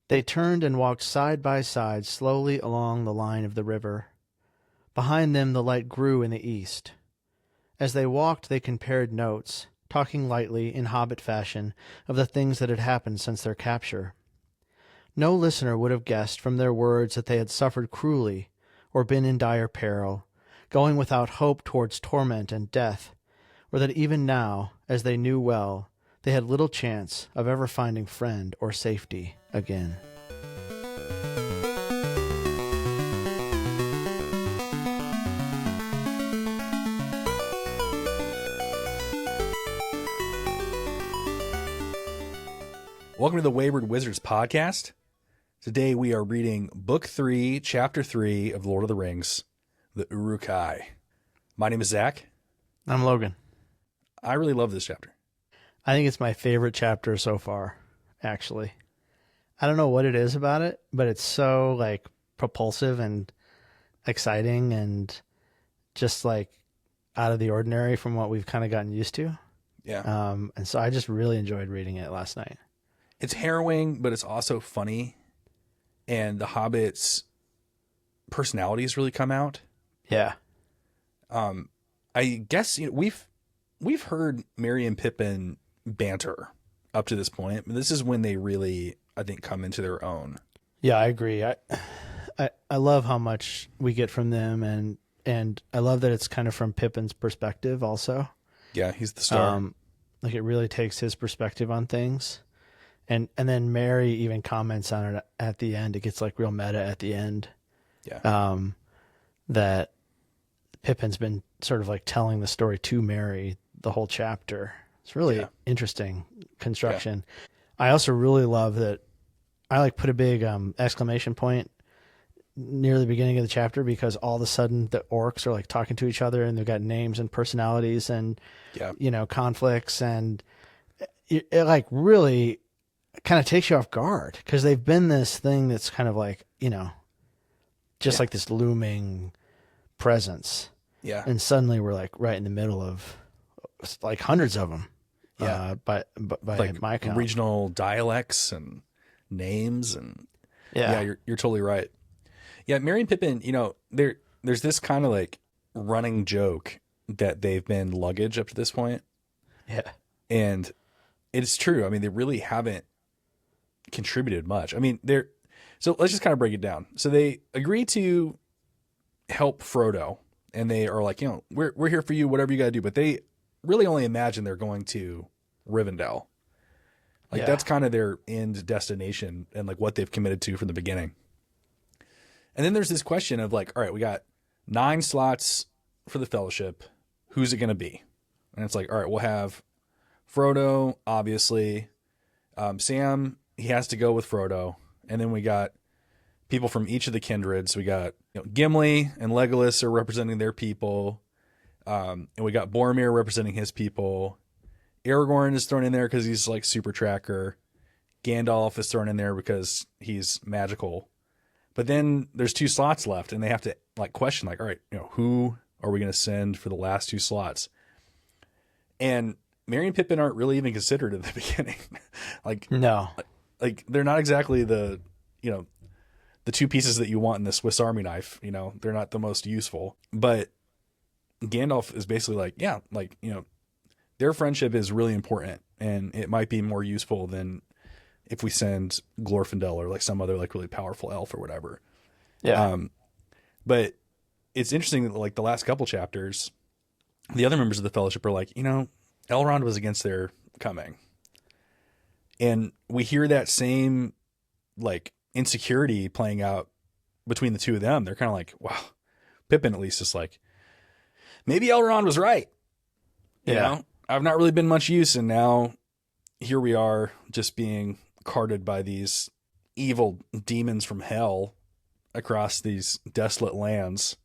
They turned and walked side by side slowly along the line of the river. Behind them the light grew in the east. As they walked they compared notes, talking lightly, in hobbit fashion, of the things that had happened since their capture. No listener would have guessed from their words that they had suffered cruelly, or been in dire peril, going without hope towards torment and death, or that even now, as they knew well, they had little chance of ever finding friend or safety again. Welcome to the Wayward Wizards podcast. Today we are reading Book 3, Chapter 3 of Lord of the Rings, the Uruk-hai. My name is Zach. I'm Logan. I really love this chapter. I think it's my favorite chapter so far, actually. I don't know what it is about it, but it's so propulsive and exciting and just out of the ordinary from what we've kind of gotten used to. Yeah. And so I just really enjoyed reading it last night. It's harrowing, but it's also funny. And the hobbits' personalities really come out. Yeah. I guess we've heard Merry and Pippin banter up to this point, but this is when they really, I think, come into their own. Yeah, I agree. I love how much we get from them, and I love that it's kind of from Pippin's perspective also. Yeah, he's the star. It really takes his perspective on things. And then Merry even comments on it at the end. It gets real meta at the end. Yeah. That Pippin's been sort of telling the story to Merry the whole chapter. It's really interesting construction. Yeah. I also really love that I put a big exclamation point near the beginning of the chapter because all of a sudden the orcs are talking to each other and they've got names and personalities and conflicts, and it really kind of takes you off guard because they've been this thing that's kind of this looming presence. Yeah. And suddenly we're right in the middle of hundreds of them. Yeah. By my count. Regional dialects and names and you're totally right. Yeah. Merry and Pippin, there's this kind of running joke that they've been luggage up to this point. Yeah. And it's true. I mean, they really haven't contributed much. I mean, so let's just kind of break it down. So they agree to help Frodo, and they are we're here for you, whatever you got to do. But they really only imagine they're going to Rivendell. That's kind of their end destination and what they've committed to from the beginning. And then there's this question of all right, we got 9 slots for the Fellowship. Who's it going to be? And it's all right, we'll have Frodo, obviously. Sam, he has to go with Frodo. And then we got people from each of the kindreds. We got Gimli and Legolas are representing their people. And we got Boromir representing his people. Aragorn is thrown in there because he's super tracker. Gandalf is thrown in there because he's magical. But then there's 2 slots left, and they have to question all right, who are we going to send for the last 2 slots? And Merry and Pippin aren't really even considered at the beginning. No. They're not exactly the 2 pieces that you want in the Swiss Army knife. They're not the most useful. But Gandalf is basically their friendship is really important, and it might be more useful than if we send Glorfindel or some other really powerful elf or whatever. Yeah. But it's interesting that the last couple chapters, the other members of the Fellowship are Elrond was against their coming. And we hear that same insecurity playing out between the 2 of them. They're kind of wow. Pippin at least is maybe Elrond was right. You know, I've not really been much use, and now here we are just being carted by these evil demons from hell across these desolate lands,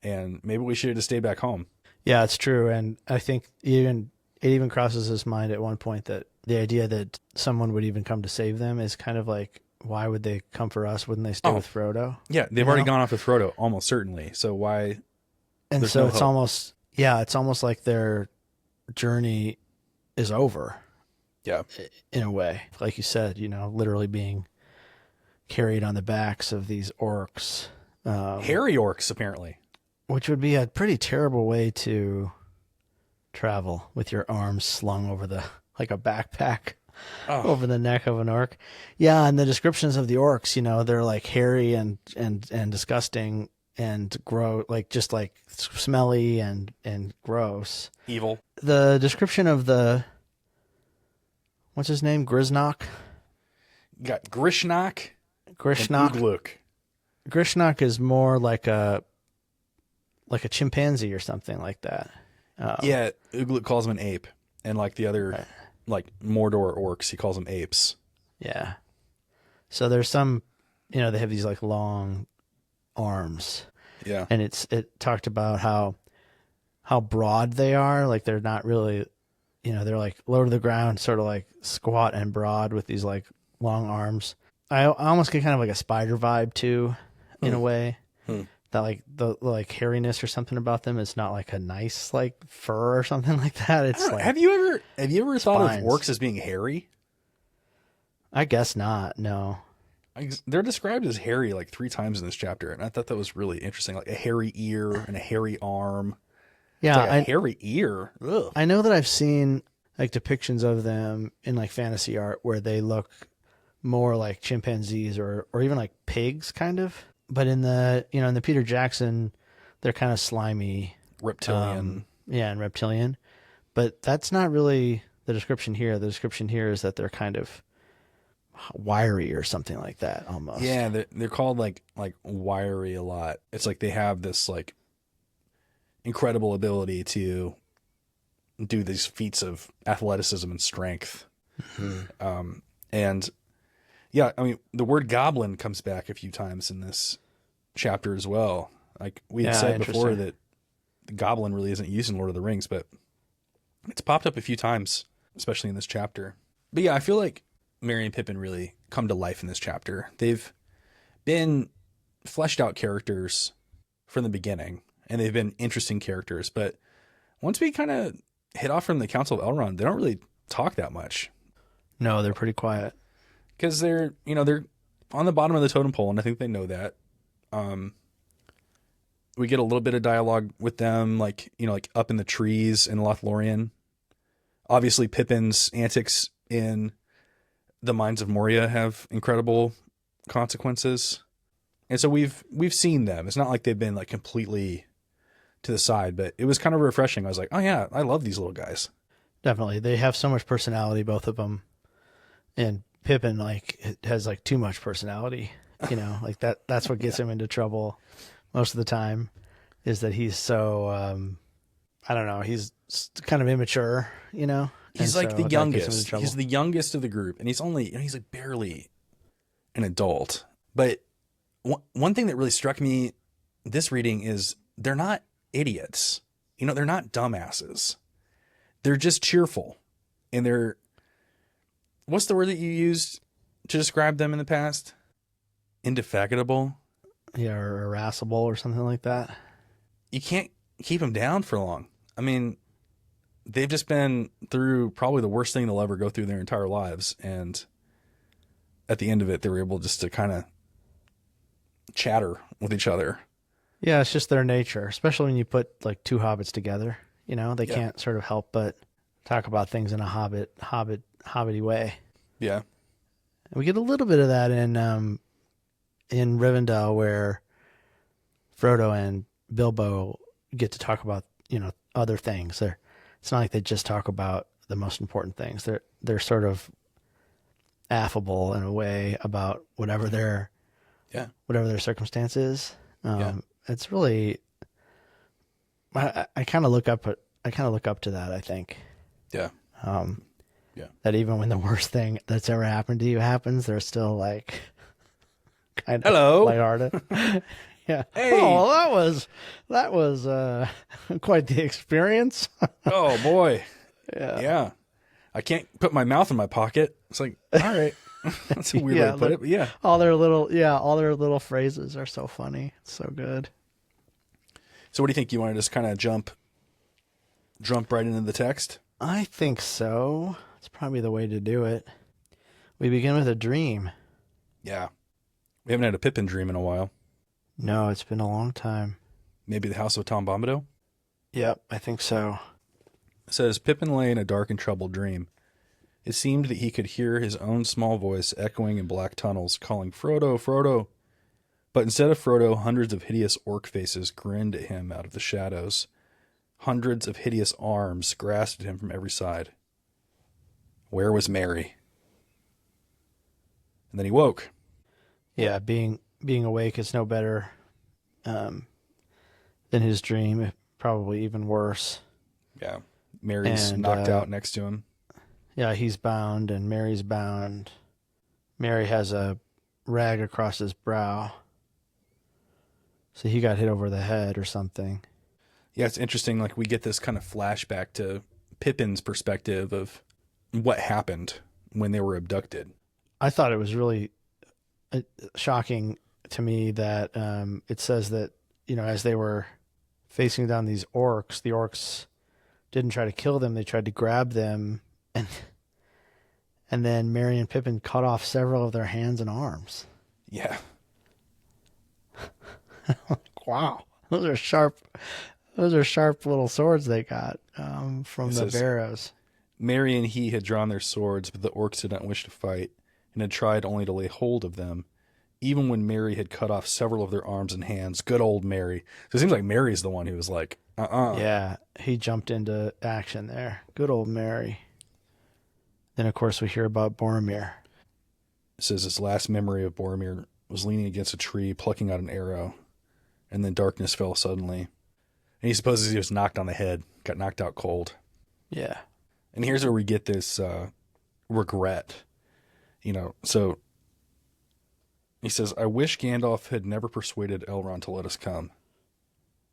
and maybe we should have just stayed back home. Yeah, it's true. And I think it even crosses his mind at one point that the idea that someone would even come to save them is kind of why would they come for us? Wouldn't they stay with Frodo? Yeah, they've already gone off with Frodo, almost certainly. So why? And so it's almost like their journey is over. Yeah. In a way, like you said, literally being carried on the backs of these orcs. Hairy orcs, apparently. Which would be a pretty terrible way to travel with your arms slung over like a backpack over the neck of an orc. Yeah, and the descriptions of the orcs, they're like hairy and disgusting and just like smelly and gross. Evil. The description of what's his name? Grisnock? You got Grishnock. Grishnock. And Ugluk. Grishnock is more like a chimpanzee or something like that. Yeah, Ugluk calls him an ape. And like the other, like Mordor orcs, he calls them apes. Yeah. So there's some, they have these like long arms. Yeah. And it talked about how broad they are. Like they're not really, they're like low to the ground, sort of like squat and broad with these like long arms. I almost get kind of like a spider vibe too, in a way. That like the like hairiness or something about them is not like a nice like fur or something like that. It's like, have you ever thought of spines. orcs as being hairy? I guess not. No. They're described as hairy like 3 times in this chapter, and I thought that was really interesting. Like a hairy ear and a hairy arm. Yeah, like a hairy ear. Ugh. I know that I've seen like depictions of them in like fantasy art where they look more like chimpanzees or even like pigs, kind of. But in the Peter Jackson, they're kind of slimy, reptilian. And reptilian. But that's not really the description here. The description here is that they're kind of wiry or something like that, almost. Yeah, they're called like wiry a lot. It's like they have this like incredible ability to do these feats of athleticism and strength. And yeah, I mean, the word goblin comes back a few times in this chapter as well. Like we had said before that the goblin really isn't used in Lord of the Rings, but it's popped up a few times, especially in this chapter. But yeah, I feel like Merry and Pippin really come to life in this chapter. They've been fleshed out characters from the beginning, and they've been interesting characters. But once we kind of hit off from the Council of Elrond, they don't really talk that much. No, they're pretty quiet. Because they're on the bottom of the totem pole, and I think they know that. We get a little bit of dialogue with them, like up in the trees in Lothlorien. Obviously, Pippin's antics in the Mines of Moria have incredible consequences, and so we've seen them. It's not like they've been like completely to the side, but it was kind of refreshing. I was like, oh yeah, I love these little guys. Definitely, they have so much personality, both of them, and Pippin like has like too much personality, like that's what gets him into trouble most of the time, is that he's so I don't know, he's kind of immature, He's like the youngest. He's the youngest of the group, and he's like barely an adult. But one thing that really struck me this reading is they're not idiots. They're not dumbasses. They're just cheerful, and they're, what's the word that you used to describe them in the past? Indefatigable? Yeah, or irascible or something like that. You can't keep them down for long. I mean, they've just been through probably the worst thing they'll ever go through their entire lives. And at the end of it, they were able just to kind of chatter with each other. Yeah, it's just their nature, especially when you put like 2 hobbits together. They can't sort of help but talk about things in a hobbity way. Yeah. And we get a little bit of that in Rivendell, where Frodo and Bilbo get to talk about, other things. It's not like they just talk about the most important things. They're sort of affable in a way about whatever their circumstance is. It's really, I kind of look up to that, I think. Yeah. That even when the worst thing that's ever happened to you happens, they're still like kind of hello, lighthearted. Yeah. Hey. Oh, that was quite the experience. Oh boy. Yeah. Yeah. I can't put my mouth in my pocket. It's like, all right. That's a weird way to put it, but yeah. All their little phrases are so funny. It's so good. So what do you think? You want to just kind of jump right into the text? I think so. It's probably the way to do it. We begin with a dream. Yeah. We haven't had a Pippin dream in a while. No, it's been a long time. Maybe the House of Tom Bombadil? Yep, I think so. It says, Pippin lay in a dark and troubled dream. It seemed that he could hear his own small voice echoing in black tunnels, calling, Frodo, Frodo. But instead of Frodo, hundreds of hideous orc faces grinned at him out of the shadows. Hundreds of hideous arms grasped at him from every side. Where was Merry? And then he woke. Yeah, being awake is no better than his dream, probably even worse. Yeah. Merry's And, knocked out next to him. Yeah, he's bound and Mary's bound. Merry has a rag across his brow. So he got hit over the head or something. Yeah, it's interesting. Like, we get this kind of flashback to Pippin's perspective of what happened when they were abducted. I thought it was really shocking to me that it says that, as they were facing down these orcs, the orcs didn't try to kill them. They tried to grab them. And then Merry and Pippin cut off several of their hands and arms. Yeah. Wow. Those are sharp little swords they got from the barrows. Merry and he had drawn their swords, but the orcs did not wish to fight, and had tried only to lay hold of them, even when Merry had cut off several of their arms and hands. Good old Merry. So it seems like Merry's the one who was like, Yeah, he jumped into action there. Good old Merry. Then, of course, we hear about Boromir. It says his last memory of Boromir was leaning against a tree, plucking out an arrow, and then darkness fell suddenly. And he supposes he was knocked on the head, got knocked out cold. Yeah. And here's where we get this regret. So he says, I wish Gandalf had never persuaded Elrond to let us come.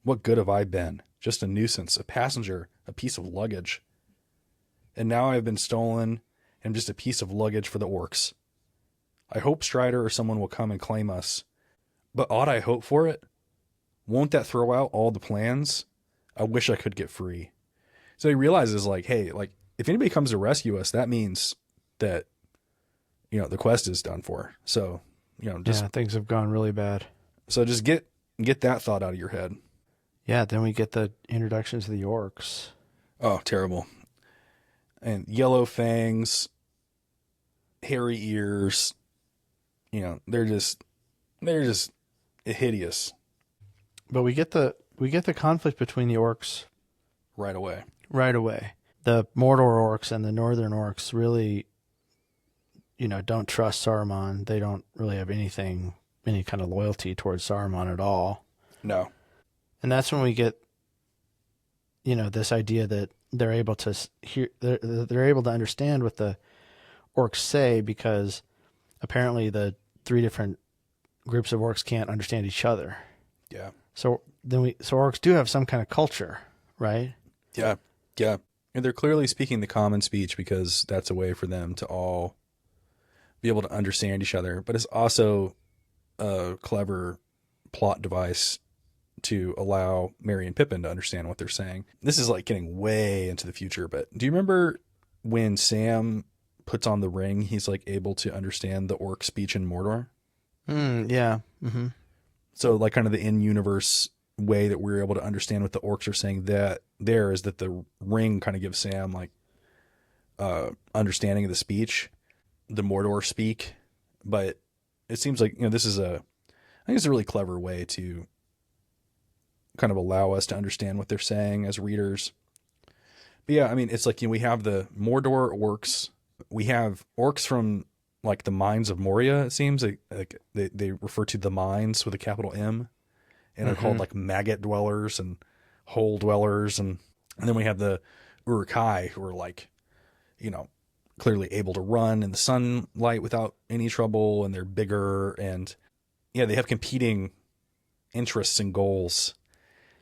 What good have I been? Just a nuisance, a passenger, a piece of luggage. And now I have been stolen, and I'm just a piece of luggage for the orcs. I hope Strider or someone will come and claim us. But ought I hope for it? Won't that throw out all the plans? I wish I could get free. So he realizes, like, hey, like, if anybody comes to rescue us, that means that, the quest is done for. So, things have gone really bad. So just get that thought out of your head. Yeah, then we get the introduction to the orcs. Oh, terrible. And yellow fangs, hairy ears, they're just hideous. But we get the conflict between the orcs right away. The Mordor orcs and the northern orcs really, don't trust Saruman. They don't really have any kind of loyalty towards Saruman at all. No. And that's when we get, this idea that they're able to hear, they're able to understand what the orcs say, because apparently the three different groups of orcs can't understand each other. Yeah. So orcs do have some kind of culture, right? Yeah. Yeah. And they're clearly speaking the common speech because that's a way for them to all be able to understand each other. But it's also a clever plot device to allow Merry and Pippin to understand what they're saying. This is like getting way into the future, but do you remember when Sam puts on the ring, he's like able to understand the orc speech in Mordor? Yeah. Mm-hmm. So like kind of the in-universe way that we're able to understand what the orcs are saying, that there is that the ring kind of gives Sam like understanding of the speech, the Mordor speak. But it seems like, I think it's a really clever way to kind of allow us to understand what they're saying as readers. But yeah, I mean, it's like, we have the Mordor orcs. We have orcs from like the mines of Moria, it seems. Like they refer to the mines with a capital M, and they're called like maggot dwellers and hole dwellers. And then we have the Uruk-hai, who are like, clearly able to run in the sunlight without any trouble, and they're bigger. And yeah, they have competing interests and goals,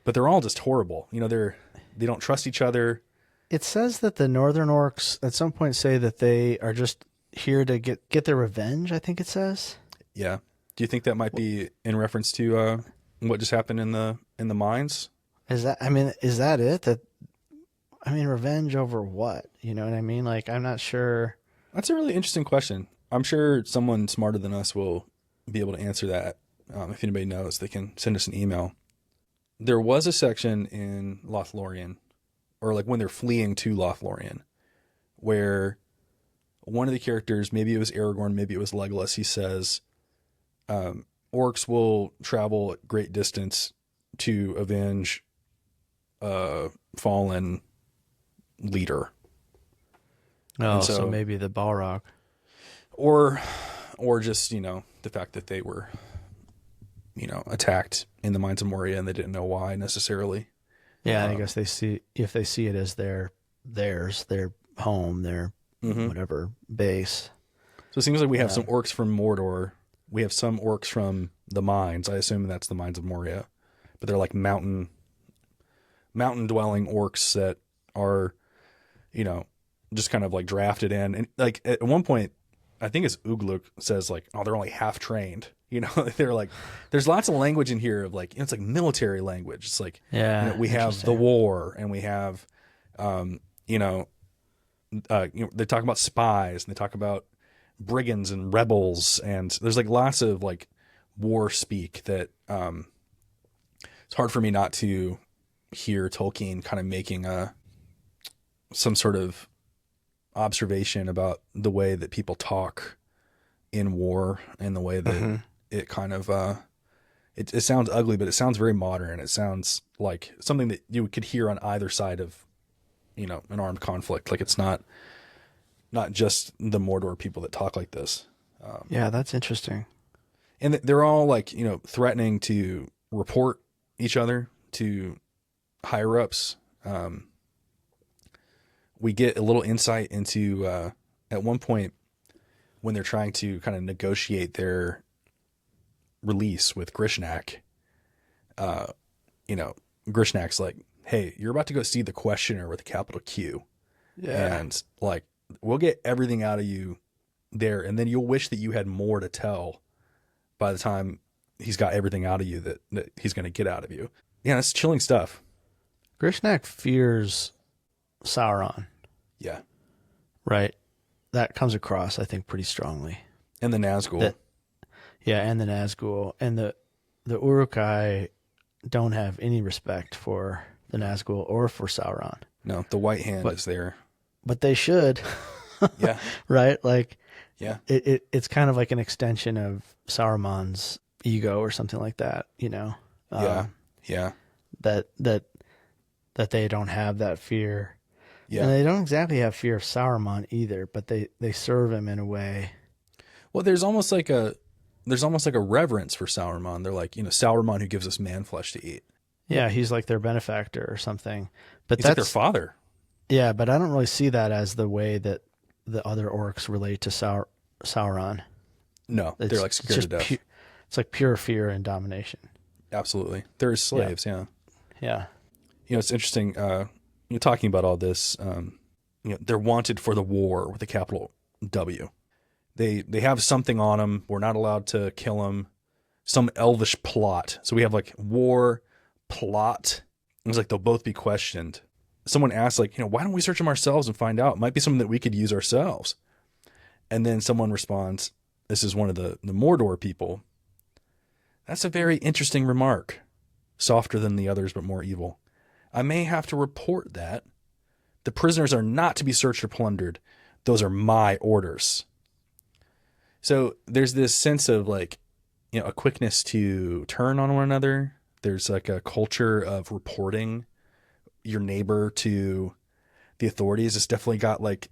but they're all just horrible. They don't trust each other. It says that the northern orcs at some point say that they are just here to get their revenge, I think it says. Yeah. Do you think that might be in reference to what just happened in the mines? Is that it? Revenge over what? You know what I mean? Like, I'm not sure. That's a really interesting question. I'm sure someone smarter than us will be able to answer that. If anybody knows, they can send us an email. There was a section in Lothlorien, or like when they're fleeing to Lothlorien, where one of the characters, maybe it was Aragorn, maybe it was Legolas, he says, orcs will travel at great distance to avenge a fallen leader. Oh, so maybe the Balrog. Or just, the fact that they were, attacked in the Mines of Moria and they didn't know why necessarily. Yeah, I guess if they see it as their home, their whatever base. So it seems like we have some orcs from Mordor. We have some orcs from the mines. I assume that's the Mines of Moria, but they're like mountain dwelling orcs that are, just kind of like drafted in. And like at one point, I think it's Ugluk says like, oh, they're only half trained. They're like, there's lots of language in here of like, it's like military language. It's like, we have the war and we have, they talk about spies and they talk about brigands and rebels. And there's like lots of like war speak that, it's hard for me not to hear Tolkien kind of making some sort of observation about the way that people talk in war and the way that it kind of it sounds ugly, but it sounds very modern. It sounds like something that you could hear on either side of an armed conflict. Like it's not just the Mordor people that talk like this. Yeah, that's interesting. And they're all like threatening to report each other to higher ups. We get a little insight into at one point when they're trying to kind of negotiate their release with Grishnak. Grishnak's like, hey, you're about to go see the questioner with a capital Q. Yeah. And like, we'll get everything out of you there. And then you'll wish that you had more to tell by the time he's got everything out of you that he's going to get out of you. Yeah, that's chilling stuff. Grishnak fears Sauron. Yeah. Right. That comes across, I think, pretty strongly. And the Nazgul. And the Nazgul. And the Uruk-hai don't have any respect for the Nazgul or for Sauron. No, the White Hand is there. But they should. Yeah. Right? Like, yeah. It's kind of like an extension of Saruman's ego or something like that, Yeah. That they don't have that fear. Yeah. And they don't exactly have fear of Saruman either, but they serve him in a way. Well, there's almost like a reverence for Sauron. They're like, Sauron who gives us man flesh to eat. Yeah, he's like their benefactor or something. But he's like their father. Yeah, but I don't really see that as the way that the other orcs relate to Sauron. No, they're like scared to death. It's like pure fear and domination. Absolutely. They're his slaves, yeah. Yeah. It's interesting, talking about all this, they're wanted for the war with a capital W. They have something on them. We're not allowed to kill them. Some elvish plot. So we have like war, plot. It's like they'll both be questioned. Someone asks like, why don't we search them ourselves and find out? It might be something that we could use ourselves. And then someone responds, this is one of the Mordor people. That's a very interesting remark. Softer than the others, but more evil. I may have to report that. The prisoners are not to be searched or plundered. Those are my orders. So there's this sense of like, a quickness to turn on one another. There's like a culture of reporting your neighbor to the authorities. It's definitely got like,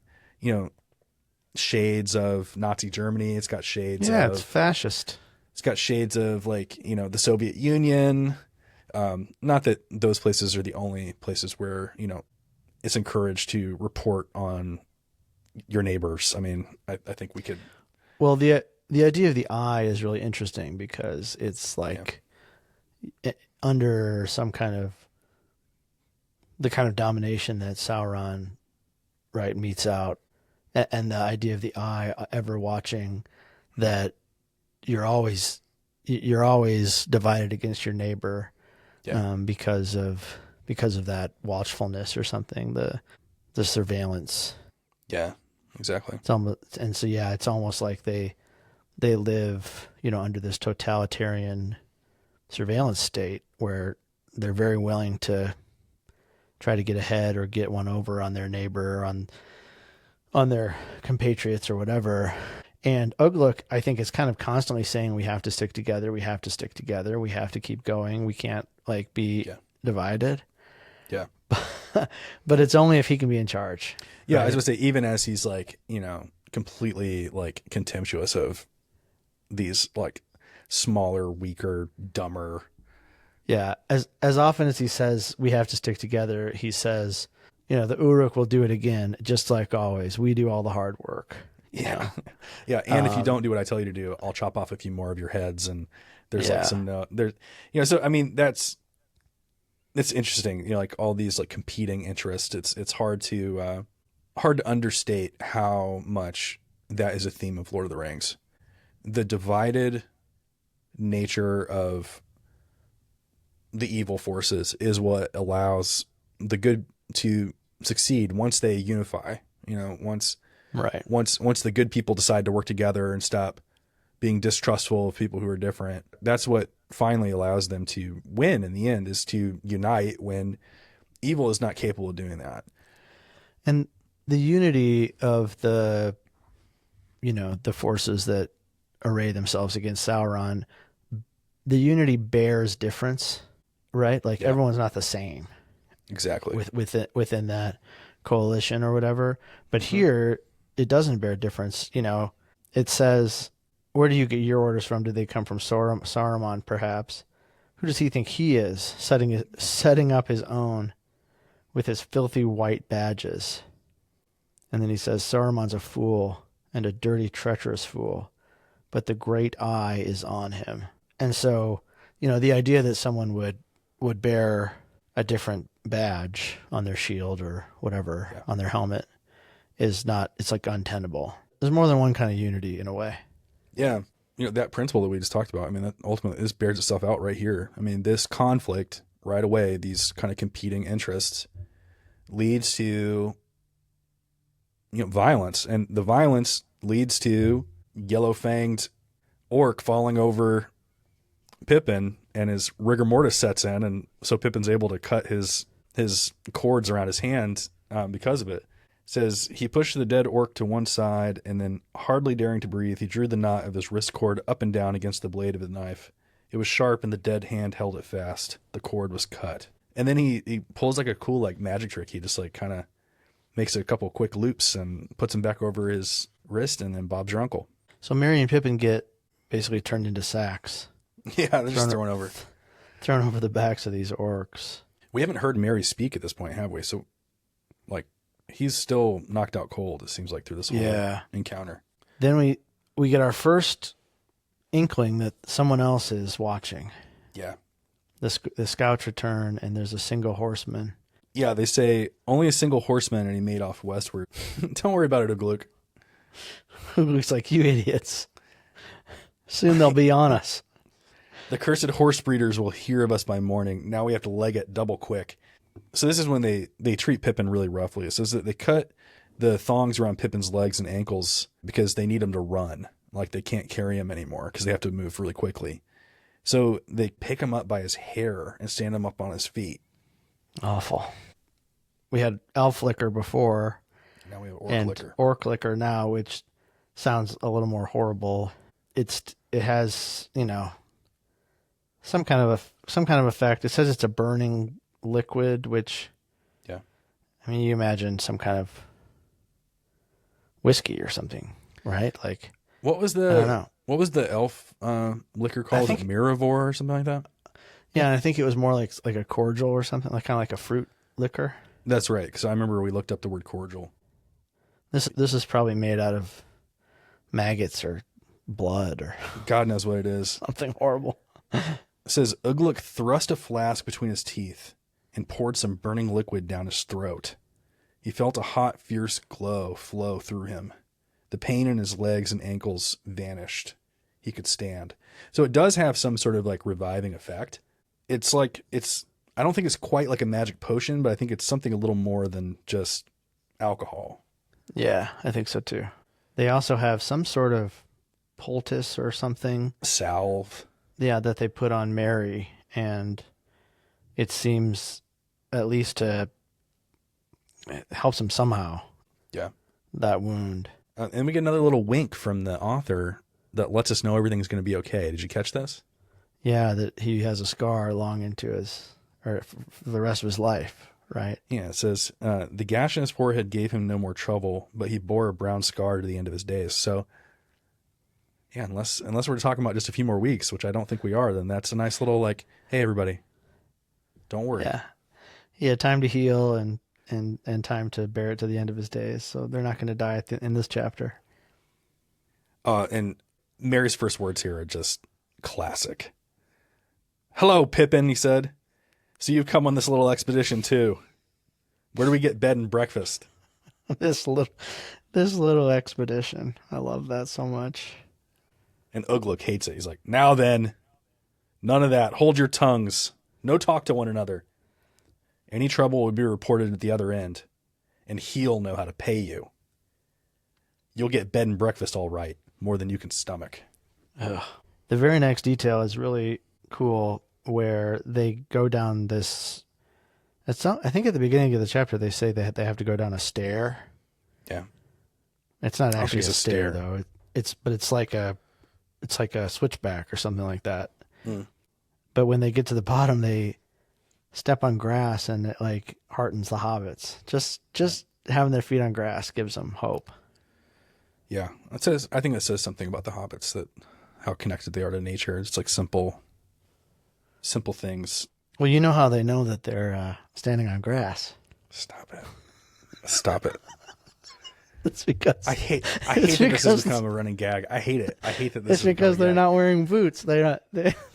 shades of Nazi Germany. It's got shades of... Yeah, it's fascist. It's got shades of like, the Soviet Union. Not that those places are the only places where, it's encouraged to report on your neighbors. I mean, I think we could... Well, the idea of the eye is really interesting because it's like under some kind of the kind of domination that Sauron, right, meets out, and the idea of the eye ever watching that you're always divided against your neighbor, because of that watchfulness or something, the surveillance. Yeah, exactly. It's almost like they they live, under this totalitarian surveillance state where they're very willing to try to get ahead or get one over on their neighbor or on their compatriots or whatever. And Ugluk, I think, is kind of constantly saying we have to stick together, we have to stick together, we have to keep going, we can't be divided. Yeah. But it's only if he can be in charge. Yeah, right? I was going to say, even as he's completely contemptuous of these smaller, weaker, dumber. Yeah, as often as he says we have to stick together, he says, the Uruk will do it again, just like always. We do all the hard work. Yeah. Yeah. And if you don't do what I tell you to do, I'll chop off a few more of your heads. And there's so, I mean, it's interesting, all these competing interests. It's hard to understate how much that is a theme of Lord of the Rings. The divided nature of the evil forces is what allows the good to succeed once they unify, once the good people decide to work together and stop being distrustful of people who are different. That's what finally allows them to win in the end, is to unite when evil is not capable of doing that. And the unity of the forces that array themselves against Sauron, the unity bears difference, right? Everyone's not the same. Exactly. Within that coalition or whatever. But here, it doesn't bear difference. It says, where do you get your orders from? Do they come from Saruman, perhaps? Who does he think he is, setting up his own with his filthy white badges? And then he says, Saruman's a fool, and a dirty, treacherous fool, but the great eye is on him. And so, the idea that someone would bear a different badge on their shield or whatever on their helmet is not, it's untenable. There's more than one kind of unity in a way. Yeah. That principle that we just talked about, I mean, that ultimately, this bears itself out right here. I mean, this conflict right away, these kind of competing interests, leads to, violence. And the violence leads to yellow-fanged orc falling over Pippin, and his rigor mortis sets in. And so Pippin's able to cut his cords around his hand because of it. Says he pushed the dead orc to one side, and then, hardly daring to breathe, he drew the knot of his wrist cord up and down against the blade of the knife. It was sharp, and the dead hand held it fast. The cord was cut. And then he pulls a cool magic trick. He just kind of makes a couple quick loops and puts him back over his wrist, and then Bob's your uncle. So Merry and Pippin get basically turned into sacks. Yeah, they're just thrown over the backs of these orcs. We haven't heard Merry speak at this point, have we? So, he's still knocked out cold, it seems like, through this whole encounter. Then we get our first inkling that someone else is watching. Yeah. The scouts return, and there's a single horseman. Yeah, they say, only a single horseman, and he made off westward. Don't worry about it, Ugluk. Ugluk's like, you idiots. Soon they'll be on us. The cursed horse breeders will hear of us by morning. Now we have to leg it double quick. So this is when they treat Pippin really roughly. It says that they cut the thongs around Pippin's legs and ankles because they need him to run. They can't carry him anymore because they have to move really quickly. So they pick him up by his hair and stand him up on his feet. Awful. We had elf liquor before. Now we have orc liquor. Orc liquor now, which sounds a little more horrible. It has, some kind of effect. It says it's a burning liquid, which, I mean, you imagine some kind of whiskey or something, right? What was the, I don't know. What was the elf liquor called? Was it Miravor or something like that? Yeah, and I think it was more like a cordial or something, kind of like a fruit liquor. That's right, because I remember we looked up the word cordial. This is probably made out of maggots or blood or God knows what it is. Something horrible. It says Ugluk thrust a flask between his teeth and poured some burning liquid down his throat. He felt a hot, fierce glow flow through him. The pain in his legs and ankles vanished. He could stand. So it does have some sort of reviving effect. I don't think it's quite like a magic potion, but I think it's something a little more than just alcohol. Yeah, I think so too. They also have some sort of poultice or something. Salve. Yeah, that they put on Merry, and it seems at least it helps him somehow. Yeah. That wound. And we get another little wink from the author that lets us know everything's going to be okay. Did you catch this? Yeah, that he has a scar long into for the rest of his life, right? Yeah, it says, the gash in his forehead gave him no more trouble, but he bore a brown scar to the end of his days. So, yeah, unless we're talking about just a few more weeks, which I don't think we are, then that's a nice little like, hey, everybody, don't worry. Yeah. He had time to heal and time to bear it to the end of his days. So they're not going to die in this chapter. And Merry's first words here are just classic. "Hello, Pippin," he said. "So you've come on this little expedition too. Where do we get bed and breakfast?" This little expedition. I love that so much. And Ugluk hates it. He's like, "Now then, none of that. Hold your tongues. No talk to one another. Any trouble would be reported at the other end, and he'll know how to pay you. You'll get bed and breakfast all right, more than you can stomach." Ugh. The very next detail is really cool, where they go down this. I think at the beginning of the chapter they say that they have to go down a stair. Yeah, it's not actually it's a a stair stair. though. It's like a switchback or something like that. Mm. But when they get to the bottom, they step on grass, and it like heartens the hobbits. Just having their feet on grass gives them hope. Yeah, it says. I think it says something about the hobbits, that how connected they are to nature. It's like simple things. Well, you know how they know that they're standing on grass. Stop it. It's because I hate that this has become a running gag. I hate it. I hate that this. It's because they're not wearing boots. They don't.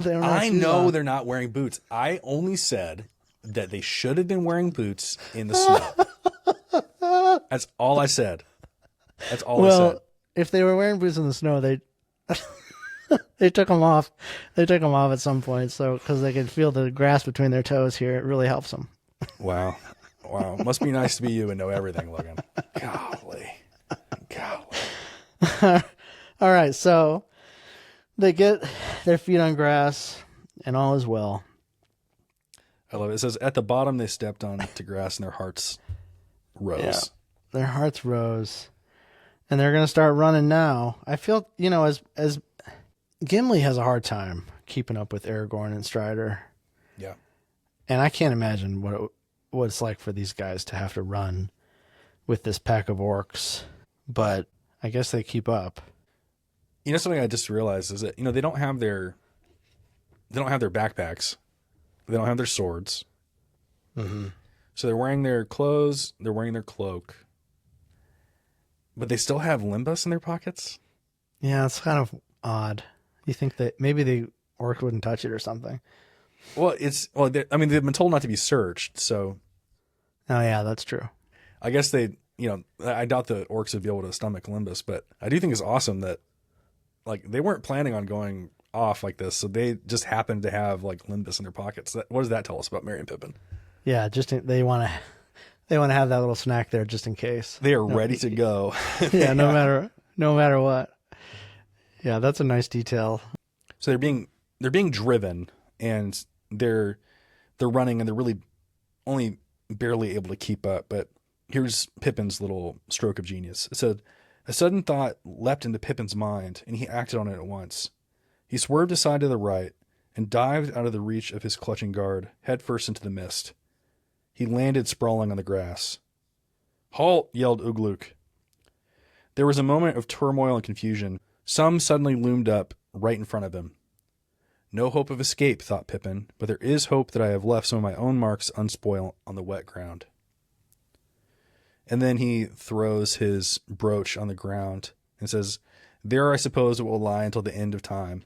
I know they're not wearing boots. I only said that they should have been wearing boots in the snow. That's all I said. That's all I said. Well, if they were wearing boots in the snow, they took them off. They took them off at some point, so because they can feel the grass between their toes here, it really helps them. Wow. Must be nice to be you and know everything, Logan. Golly. All right, so they get their feet on grass, and all is well. I love it. It says, at the bottom they stepped on to grass and their hearts rose. Yeah, their hearts rose, and they're going to start running now. I feel, as Gimli has a hard time keeping up with Aragorn and Strider. Yeah. And I can't imagine what it's like for these guys to have to run with this pack of orcs, but I guess they keep up. Something I just realized is that, they don't have their backpacks. They don't have their swords. Mm-hmm. So they're wearing their clothes, they're wearing their cloak, but they still have limbus in their pockets. Yeah, it's kind of odd. You think that maybe the orc wouldn't touch it or something? Well, they've been told not to be searched, so. Oh yeah, that's true. I guess I doubt the orcs would be able to stomach limbus, but I do think it's awesome that, like, they weren't planning on going off like this, so they just happened to have like limbus in their pockets. What does that tell us about Merry and Pippin? Yeah, they want to have that little snack there just in case. They are ready to go. Yeah, no matter what. Yeah, that's a nice detail. So they're being driven, and they're running, and they're really only barely able to keep up. But here's Pippin's little stroke of genius. It said, a sudden thought leapt into Pippin's mind, and he acted on it at once. He swerved aside to the right and dived out of the reach of his clutching guard, headfirst into the mist. He landed sprawling on the grass. "Halt!" yelled Ugluk. There was a moment of turmoil and confusion. Some suddenly loomed up right in front of him. No hope of escape, thought Pippin, but there is hope that I have left some of my own marks unspoiled on the wet ground. And then he throws his brooch on the ground and says, "There I suppose it will lie until the end of time.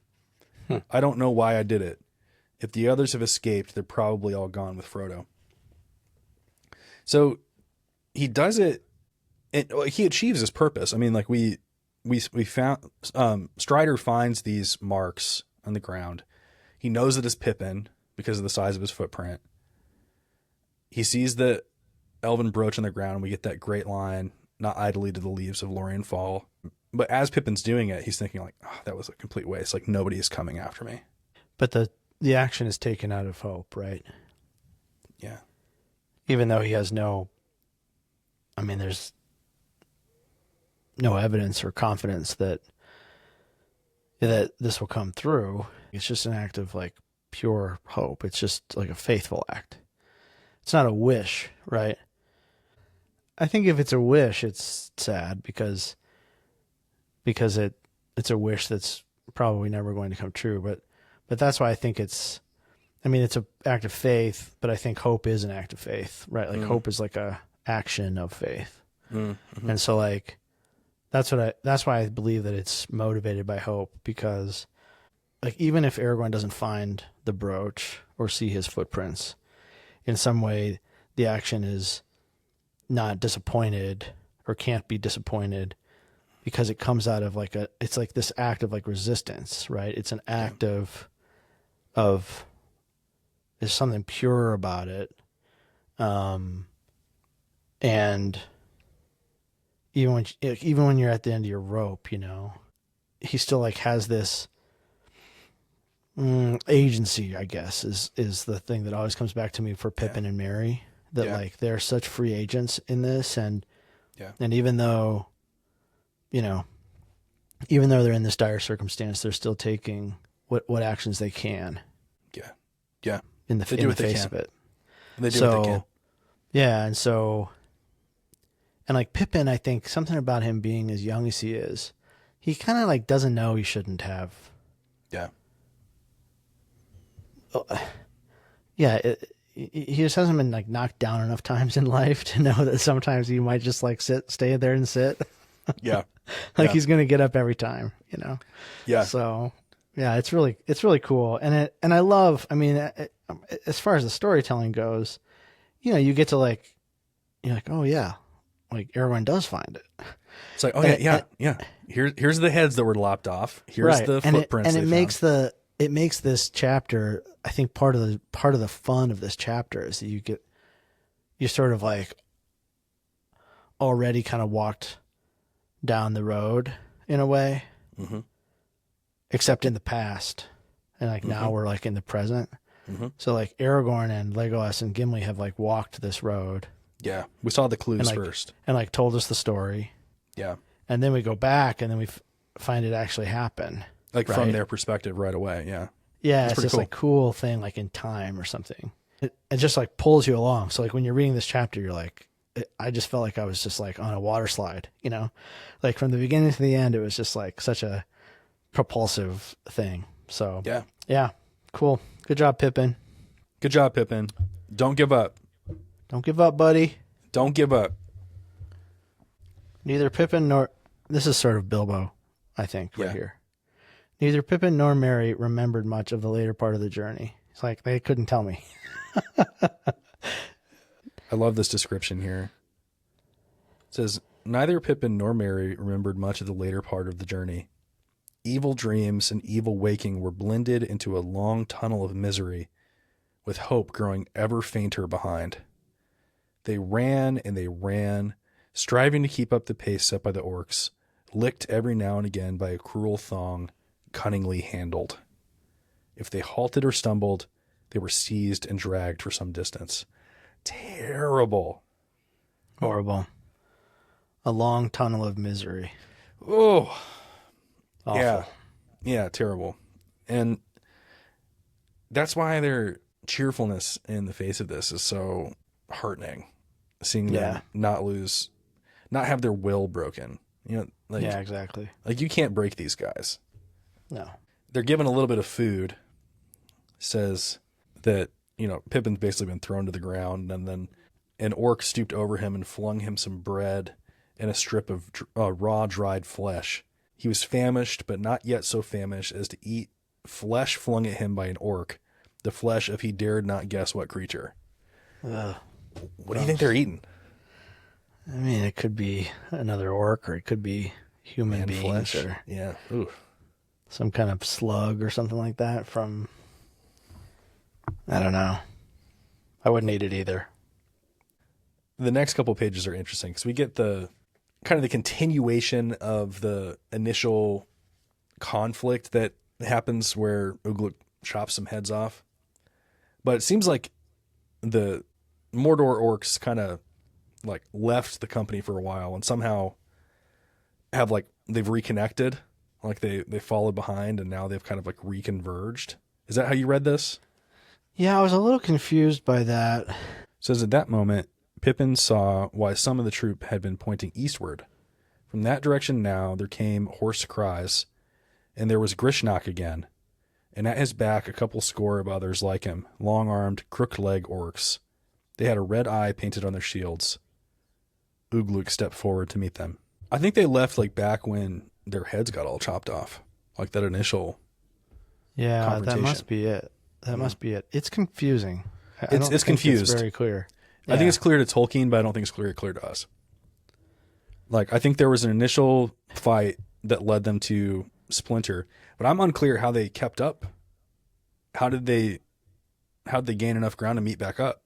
I don't know why I did it. If the others have escaped, they're probably all gone with Frodo." So he does it, and he achieves his purpose. I mean, like we found, Strider finds these marks on the ground. He knows that it's Pippin because of the size of his footprint. He sees the elven brooch on the ground, and we get that great line, "Not idly do the leaves of Lorien fall." But as Pippin's doing it, he's thinking like, oh, that was a complete waste. Like nobody is coming after me. But the action is taken out of hope, right? Yeah. Even though he has there's no evidence or confidence that this will come through. It's just an act of like pure hope. It's just like a faithful act. It's not a wish, right? I think if it's a wish, it's sad because it's a wish that's probably never going to come true. But that's why I think it's an act of faith, but I think hope is an act of faith, right? Like hope is like a action of faith. Mm-hmm. And so like, that's why I believe that it's motivated by hope, because like, even if Aragorn doesn't find the brooch or see his footprints, in some way, the action is not disappointed or can't be disappointed because it comes out of like it's like this act of like resistance, right? It's an act of there's something pure about it. And even when you're at the end of your rope, he still like has this agency, I guess, is the thing that always comes back to me for Pippin and Merry, that like they're such free agents in this. And even though, even though they're in this dire circumstance, they're still taking what actions they can. Yeah. Yeah. In the face of it. They do what they can. Yeah. And like Pippin, I think something about him being as young as he is, he kind of like doesn't know he shouldn't have. Yeah. Yeah. He just hasn't been like knocked down enough times in life to know that sometimes he might just like stay there and sit. Yeah. He's going to get up every time, Yeah. So yeah, it's really cool. And I love, as far as the storytelling goes, you get to like, you're like, oh yeah, like Aragorn does find it. It's like, oh yeah. Here's the heads that were lopped off. Here's the footprints. And it makes this chapter, I think part of the fun of this chapter is that you sort of like already kind of walked down the road in a way, except in the past. And like now we're like in the present. So like Aragorn and Legolas and Gimli have like walked this road. Yeah. We saw the clues first. And like told us the story. Yeah. And then we go back and then we find it actually happen. Like from their perspective right away. Yeah. Yeah. It's just like cool thing like in time or something. It just like pulls you along. So like when you're reading this chapter, you're like, I just felt like I was just like on a water slide, like from the beginning to the end, it was just like such a propulsive thing. So yeah. Cool. Good job, Pippin. Good job, Pippin. Don't give up. Don't give up, buddy. Don't give up. Neither Pippin nor... This is sort of Bilbo, I think, right here. Neither Pippin nor Merry remembered much of the later part of the journey. It's like they couldn't tell me. I love this description here. It says, neither Pippin nor Merry remembered much of the later part of the journey. Evil dreams and evil waking were blended into a long tunnel of misery, with hope growing ever fainter behind. They ran and they ran, striving to keep up the pace set by the orcs, licked every now and again by a cruel thong, cunningly handled. If they halted or stumbled, they were seized and dragged for some distance. Terrible. Horrible. A long tunnel of misery. Oh, awful. Yeah, terrible. And that's why their cheerfulness in the face of this is so heartening. Seeing them not have their will broken. Yeah, exactly. Like you can't break these guys. No. They're given a little bit of food. Says that, Pippin's basically been thrown to the ground, and then an orc stooped over him and flung him some bread and a strip of raw dried flesh. He was famished, but not yet so famished as to eat flesh flung at him by an orc, the flesh of he dared not guess what creature. Ugh. What do you think they're eating? It could be another orc, or it could be human beings, flesh. or some kind of slug or something like that from, I don't know. I wouldn't eat it either. The next couple pages are interesting because we get the kind of the continuation of the initial conflict that happens where Ugluk chops some heads off. But it seems like the Mordor orcs kind of like left the company for a while and somehow have like they've reconnected, like they followed behind and now they've kind of like reconverged. Is that how you read this? Yeah, I was a little confused by that. It says at that moment, Pippin saw why some of the troop had been pointing eastward. From that direction now there came hoarse cries, and there was Grishnak again, and at his back a couple score of others like him, long-armed, crooked-leg orcs. They had a red eye painted on their shields. Ugluk stepped forward to meet them. I think they left like back when their heads got all chopped off, like that initial Yeah, that must be it. That must be it. It's confusing. It's confused. It's very clear. I think it's clear to Tolkien, but I don't think it's clear to us. Like, I think there was an initial fight that led them to splinter, but I'm unclear how they kept up. How did they gain enough ground to meet back up?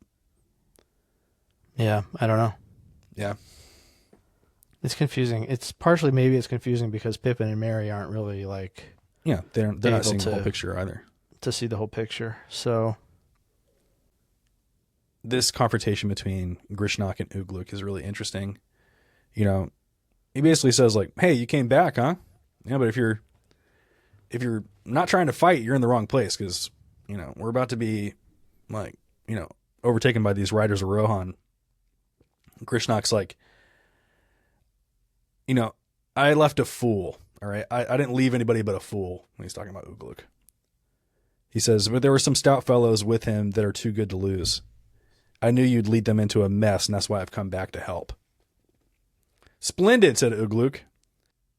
Yeah, I don't know. Yeah. It's confusing. It's partially maybe it's confusing because Pippin and Merry aren't really like they're not seeing the whole picture either. To see the whole picture. So this confrontation between Grishnak and Ugluk is really interesting. You know, he basically says like, "Hey, you came back, huh? Yeah, but if you're not trying to fight, you're in the wrong place because, you know, we're about to be like, you know, overtaken by these riders of Rohan." Grishnak's like, "You know, I left a fool, all right? I didn't leave anybody but a fool," when he's talking about Ugluk. He says, "But there were some stout fellows with him that are too good to lose. I knew you'd lead them into a mess, and that's why I've come back to help." "Splendid," said Ugluk.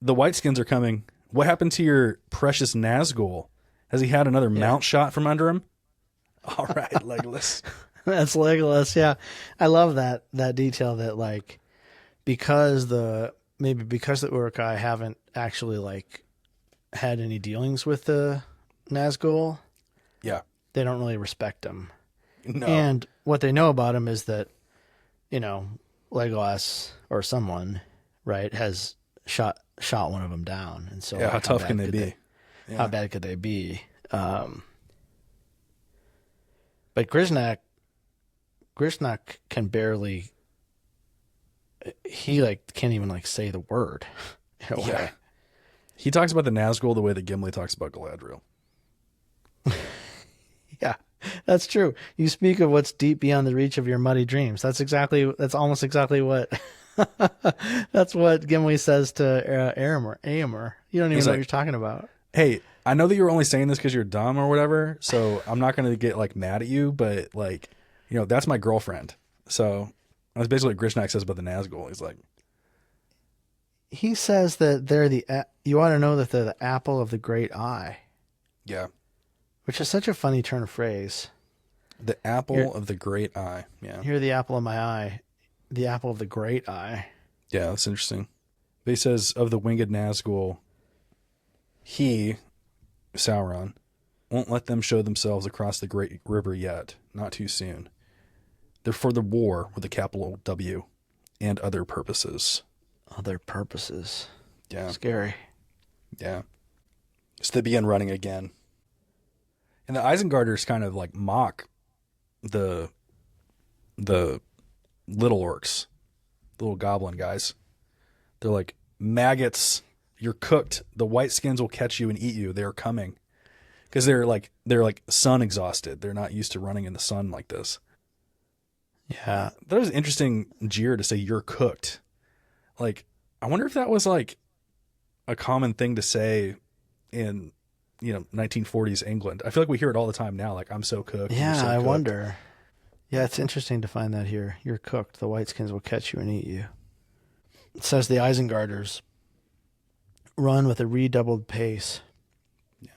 "The Whiteskins are coming. What happened to your precious Nazgul? Has he had another mount shot from under him?" All right, Legolas. That's Legolas, yeah. I love that detail that like because the Uruk-hai haven't actually like had any dealings with the Nazgul, Yeah. they don't really respect him. No. And what they know about him is that, you know, Legolas or someone, right, has shot one of them down. And so yeah, how tough can they be? How bad could they be? But Grishnak can barely. He like can't even like say the word. In a way. Yeah. He talks about the Nazgul the way that Gimli talks about Galadriel. Yeah, that's true. You speak of what's deep beyond the reach of your muddy dreams. That's almost exactly what. That's what Gimli says to Éomer. You don't even know what you're talking about. Hey, I know that you're only saying this because you're dumb or whatever, so I'm not going to get like mad at you, but like, you know, that's my girlfriend. So that's basically what Grishnak says about the Nazgul. He's like, he says that you ought to know that they're the apple of the great eye. Yeah. Which is such a funny turn of phrase. The apple of the great eye. Yeah. You're the apple of my eye. The apple of the great eye. Yeah, that's interesting. But he says of the winged Nazgul, he, Sauron, won't let them show themselves across the great river yet. Not too soon. They're for the war with a capital W and other purposes. Other purposes. Yeah. Scary. Yeah. So they begin running again. And the Isengarders kind of like mock the little orcs, the little goblin guys. They're like, "Maggots, you're cooked. The white skins will catch you and eat you. They're coming." Because they're like sun exhausted. They're not used to running in the sun like this. Yeah. That was an interesting jeer to say "you're cooked." Like, I wonder if that was like a common thing to say in, you know, 1940s England. I feel like we hear it all the time now. Like, "I'm so cooked." Yeah, so I cooked. wonder. Yeah, it's interesting to find that here. You're cooked. The whiteskins will catch you and eat you. It says the Isengarders run with a redoubled pace. Yeah.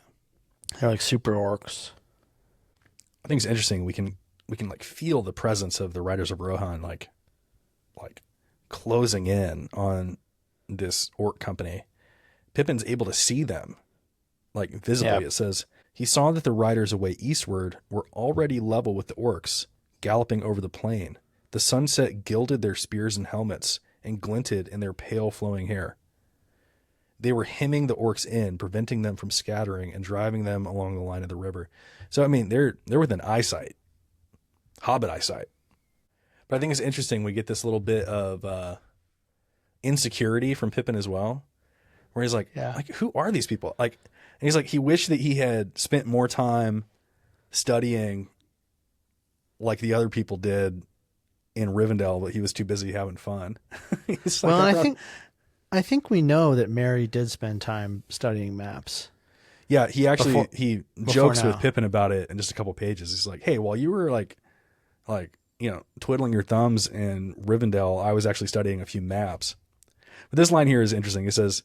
They're like super orcs. I think it's interesting. We can like feel the presence of the Riders of Rohan like closing in on this orc company. Pippin's able to see them like visibly. Yeah. It says he saw that the riders away eastward were already level with the orcs, galloping over the plain. The sunset gilded their spears and helmets, and glinted in their pale flowing hair. They were hemming the orcs in, preventing them from scattering and driving them along the line of the river. So, I mean, they're within eyesight, hobbit eyesight. But I think it's interesting. We get this little bit of insecurity from Pippin as well, where he's like, who are these people? Like, and he's like, he wished that he had spent more time studying like the other people did in Rivendell, but he was too busy having fun. I think we know that Merry did spend time studying maps. Yeah, he actually he jokes with Pippin about it in just a couple pages. He's like, "Hey, while you were like twiddling your thumbs in Rivendell, I was actually studying a few maps." But this line here is interesting. It says,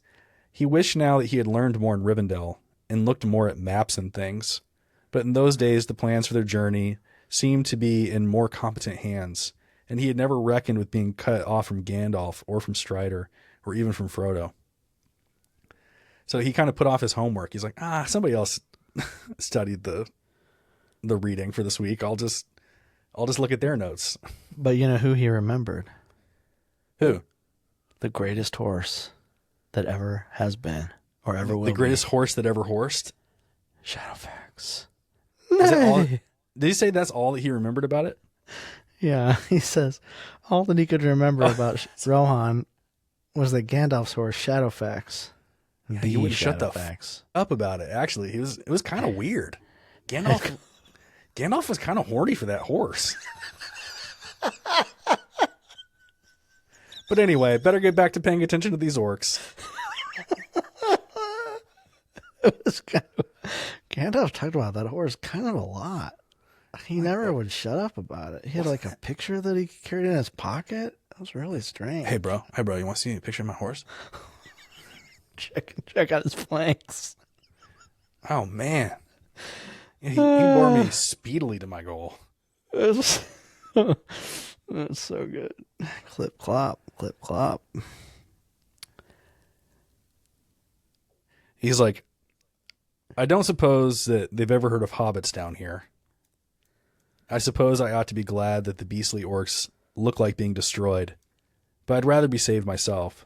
"He wished now that he had learned more in Rivendell and looked more at maps and things. But in those days, the plans for their journey seemed to be in more competent hands, and he had never reckoned with being cut off from Gandalf or from Strider or even from Frodo." So he kind of put off his homework. He's like, somebody else studied the reading for this week. I'll just look at their notes. But you know who he remembered? Who? The greatest horse that ever has been or ever will be. The greatest horse that ever horsed? Shadowfax. Is that all? Did he say that's all that he remembered about it? Yeah, he says all that he could remember about Rohan was that Gandalf's horse, Shadowfax. Yeah, he wouldn't shut the up about it. Actually, it was kind of weird. Gandalf was kind of horny for that horse. But anyway, better get back to paying attention to these orcs. Gandalf talked about that horse kind of a lot. He never would shut up about it. He had like a picture that he carried in his pocket. That was really strange. Hey, bro, you want to see a picture of my horse? Check out his flanks. Oh, man. He bore me speedily to my goal. That's so good. Clip, clop, clip, clop. He's like, I don't suppose that they've ever heard of hobbits down here. I suppose I ought to be glad that the beastly orcs look like being destroyed, but I'd rather be saved myself.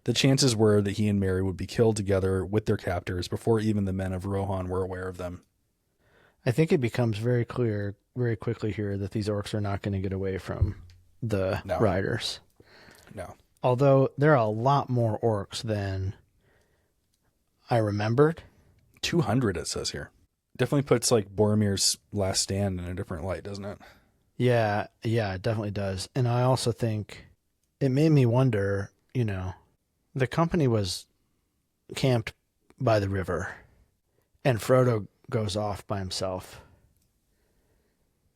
The chances were that he and Merry would be killed together with their captors before even the men of Rohan were aware of them. I think it becomes very clear very quickly here that these orcs are not going to get away from the riders. No. Although there are a lot more orcs than I remembered. 200 it says here. Definitely puts like Boromir's last stand in a different light, doesn't it? Yeah, it definitely does. And I also think it made me wonder, the company was camped by the river and Frodo goes off by himself.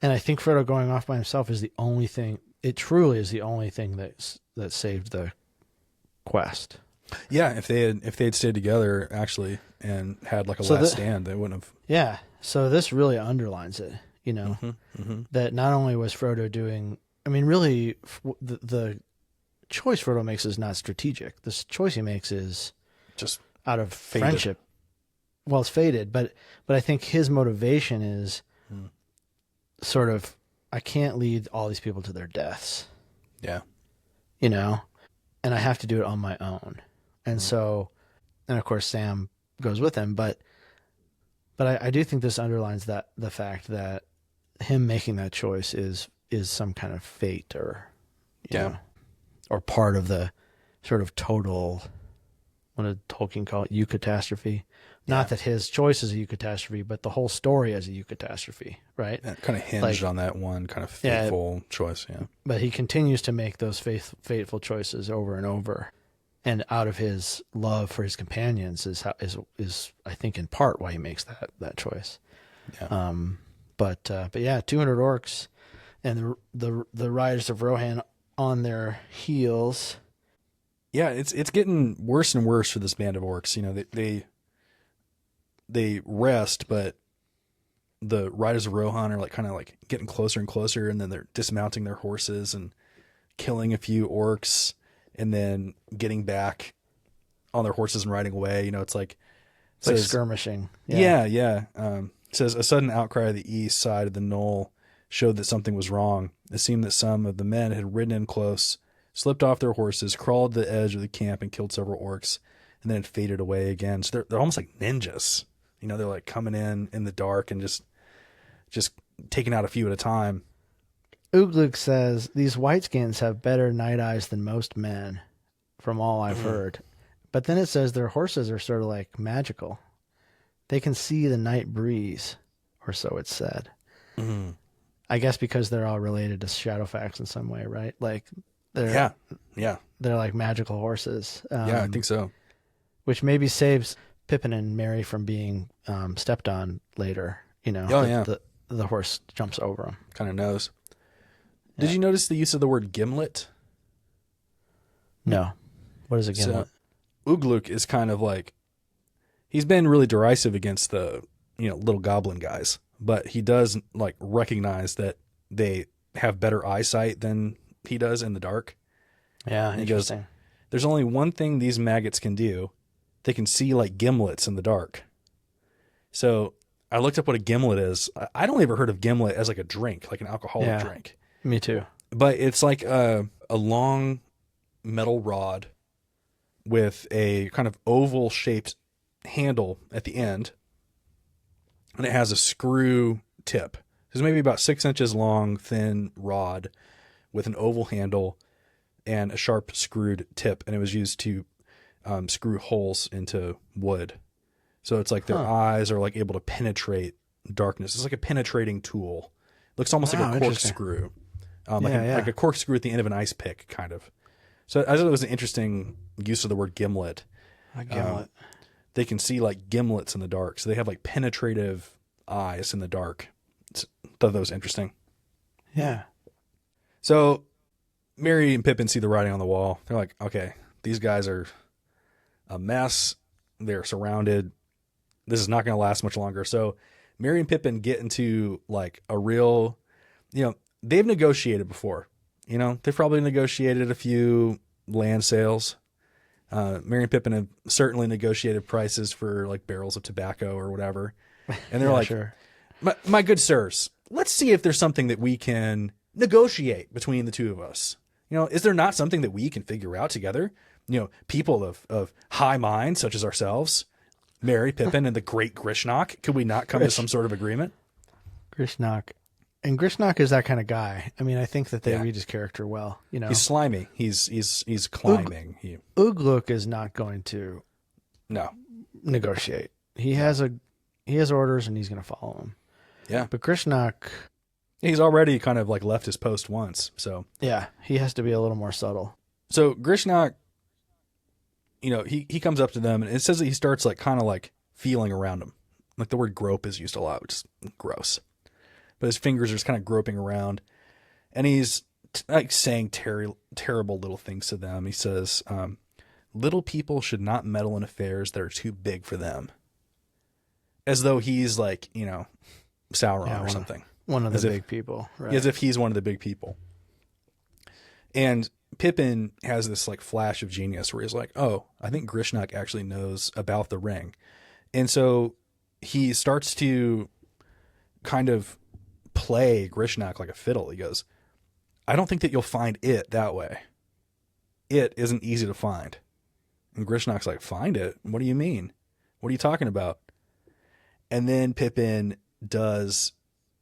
And I think Frodo going off by himself is the only thing, it truly is the only thing that saved the quest. Yeah, if they had stayed together actually and had like a last stand, they wouldn't have. Yeah, so this really underlines it, that not only was Frodo doing, really the choice Frodo makes is not strategic. This choice he makes is just out of fated. Friendship. Well, it's fated, but I think his motivation is sort of, I can't lead all these people to their deaths. Yeah. And I have to do it on my own. And so, and of course Sam goes with him, but I do think this underlines that the fact that him making that choice is some kind of fate or, or part of the sort of total, what did Tolkien call it? Eucatastrophe. Not that his choice is a eucatastrophe, but the whole story is a eucatastrophe, right? Yeah, kind of hinged on that one kind of fateful choice, yeah. But he continues to make those fateful choices over and over. And out of his love for his companions is I think in part why he makes that choice. Yeah. But yeah, 200 orcs and the riders of Rohan on their heels. Yeah, it's getting worse and worse for this band of orcs. They rest, but the riders of Rohan are kind of getting closer and closer, and then they're dismounting their horses and killing a few orcs, and then getting back on their horses and riding away. It's like skirmishing. Yeah. It says a sudden outcry of the east side of the knoll showed that something was wrong. It seemed that some of the men had ridden in close, slipped off their horses, crawled to the edge of the camp, and killed several orcs, and then faded away again. So they're almost like ninjas. You know, they're like coming in the dark and just taking out a few at a time. Ugluk says, these whiteskins have better night eyes than most men, from all I've heard. But then it says their horses are sort of like magical. They can see the night breeze, or so it's said. Mm-hmm. I guess because they're all related to Shadowfax in some way, right? Like they're like magical horses. I think so. Which maybe saves Pippin and Merry from being stepped on later. You know, the horse jumps over them. Kind of knows. Yeah. Did you notice the use of the word gimlet? No. What is a gimlet? So, Ugluk is kind of like, he's been really derisive against the, little goblin guys, but he does like recognize that they have better eyesight than he does in the dark. Yeah, and interesting. He goes, there's only one thing these maggots can do. They can see like gimlets in the dark. So I looked up what a gimlet is. I'd only ever heard of gimlet as like a drink, like an alcoholic drink. Me too. But it's like a long metal rod with a kind of oval shaped handle at the end. And it has a screw tip. It's maybe about 6 inches long, thin rod with an oval handle and a sharp screwed tip. And it was used to screw holes into wood. So it's like their eyes are like able to penetrate darkness. It's like a penetrating tool. Looks almost like a corkscrew. Like a corkscrew at the end of an ice pick, kind of. So I thought it was an interesting use of the word gimlet. A gimlet. They can see like gimlets in the dark. So they have like penetrative eyes in the dark. Thought that was interesting. Yeah. So Merry and Pippin see the writing on the wall. They're like, okay, these guys are a mess. They're surrounded. This is not going to last much longer. So Merry and Pippin get into like a real, they've negotiated before. They've probably negotiated a few land sales. Merry and Pippin have certainly negotiated prices for like barrels of tobacco or whatever. And they're like, sure. my good sirs, let's see if there's something that we can negotiate between the two of us. Is there not something that we can figure out together? People of high mind, such as ourselves, Merry, Pippin, and the great Grishnok, could we not come to some sort of agreement? Grishnok. And Grishnok is that kind of guy. I mean, I think that they read his character well. He's slimy. He's climbing. Ugluk is not going to negotiate. He has orders and he's going to follow them. Yeah. But Grishnok, he's already kind of like left his post once. So yeah, he has to be a little more subtle. So Grishnok, he comes up to them and it says that he starts like kind of like feeling around them. Like the word grope is used a lot, which is gross. But his fingers are just kind of groping around, and he's like saying terrible little things to them. He says, little people should not meddle in affairs that are too big for them. As though he's like, Sauron or something. One of the big people. Right. As if he's one of the big people. And Pippin has this like flash of genius where he's like, oh, I think Grishnok actually knows about the ring. And so he starts to kind of play Grishnok like a fiddle. He goes, I don't think that you'll find it that way. It isn't easy to find. And Grishnok's like, find it? What do you mean? What are you talking about? And then Pippin does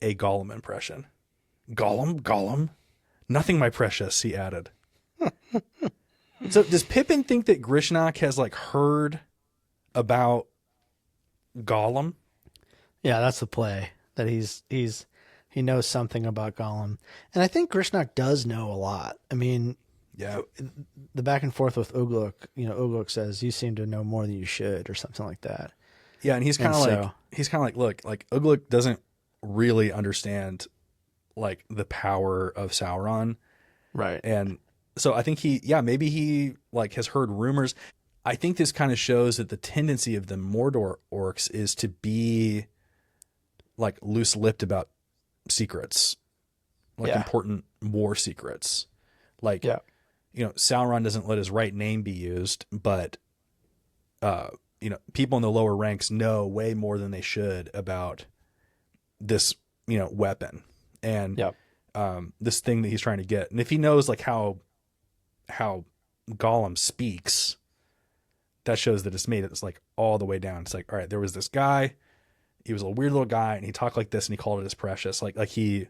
a Gollum impression. Gollum? Nothing, my precious, he added. So does Pippin think that Grishnok has like heard about Gollum? Yeah, that's the play. That he knows something about Gollum. And I think Grishnok does know a lot. I mean, the back and forth with Ugluk, Ugluk says, you seem to know more than you should, or something like that. Yeah, and he's kind of like, look, like Ugluk doesn't really understand like the power of Sauron. Right. And so I think maybe he like has heard rumors. I think this kind of shows that the tendency of the Mordor orcs is to be like loose-lipped about secrets, like important war secrets. Like, Sauron doesn't let his right name be used, but, people in the lower ranks know way more than they should about this, weapon and this thing that he's trying to get. And if he knows like how how Gollum speaks, that shows that it's made it's like all the way down. It's like, all right, there was this guy, he was a weird little guy, and he talked like this, and he called it his precious. Like he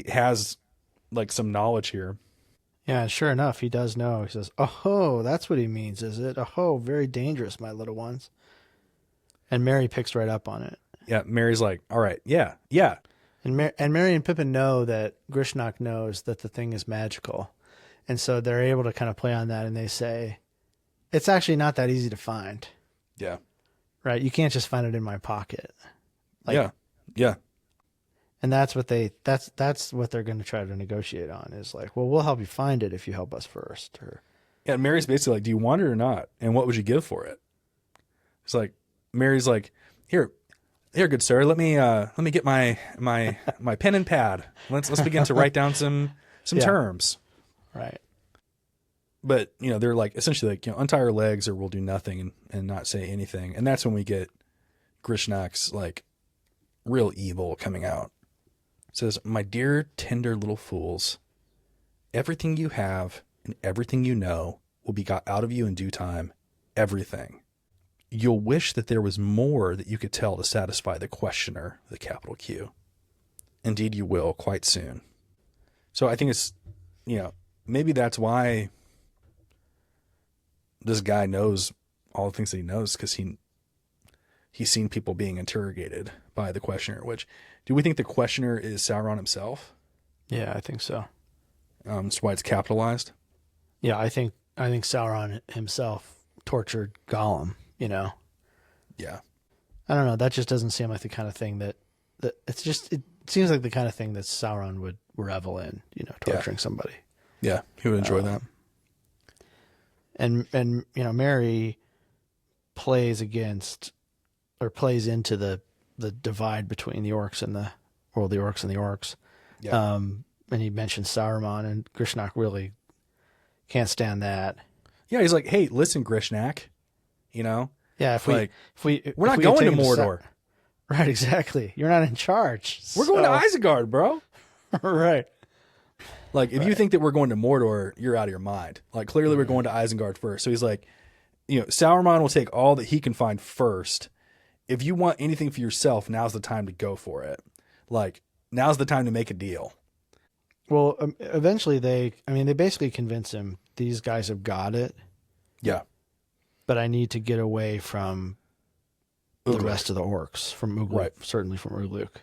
has like some knowledge here. Yeah, and sure enough, he does know. He says, "Oh, that's what he means, is it? Oh, very dangerous, my little ones." And Merry picks right up on it. Yeah, Mary's like, all right, yeah. And Merry and Pippin know that Grishnak knows that the thing is magical. And so they're able to kind of play on that, and they say, it's actually not that easy to find. Yeah. Right? You can't just find it in my pocket. Yeah. And that's what they're going to try to negotiate on, is like, well, we'll help you find it if you help us first. Or Yeah, Mary's basically like, do you want it or not? And what would you give for it? It's like, Mary's like, here, good sir, let me get my pen and pad. Let's begin to write down some terms. Right. But, they're like, essentially like, untie our legs or we'll do nothing and not say anything. And that's when we get Grishnak's like real evil coming out. It says, my dear, tender little fools, everything you have and everything you know will be got out of you in due time. Everything. You'll wish that there was more that you could tell to satisfy the questioner, the capital Q. Indeed you will, quite soon. So I think it's, maybe that's why this guy knows all the things that he knows, because he's seen people being interrogated by the questioner. Which, do we think the questioner is Sauron himself? Yeah, I think so. That's why it's capitalized. Yeah, I think Sauron himself tortured Gollum. Yeah. I don't know. That just doesn't seem like the kind of thing that it seems like the kind of thing that Sauron would revel in. Torturing somebody. Yeah, he would enjoy that. And Merry plays into the divide between the orcs and the orcs. Yeah. And he mentions Saruman, and Grishnak really can't stand that. Yeah, he's like, hey, listen, Grishnak, Yeah, we're not going to Mordor. Right, exactly. You're not in charge. We're going to Isengard, bro. Right. Like, if you think that we're going to Mordor, you're out of your mind. Like, clearly we're going to Isengard first. So he's like, Sauron will take all that he can find first. If you want anything for yourself, now's the time to go for it. Like, now's the time to make a deal. Well, eventually they basically convince him, these guys have got it. Yeah. But I need to get away from Uruk. the rest of the orcs, from Ugluk, Right. Certainly from Uruk.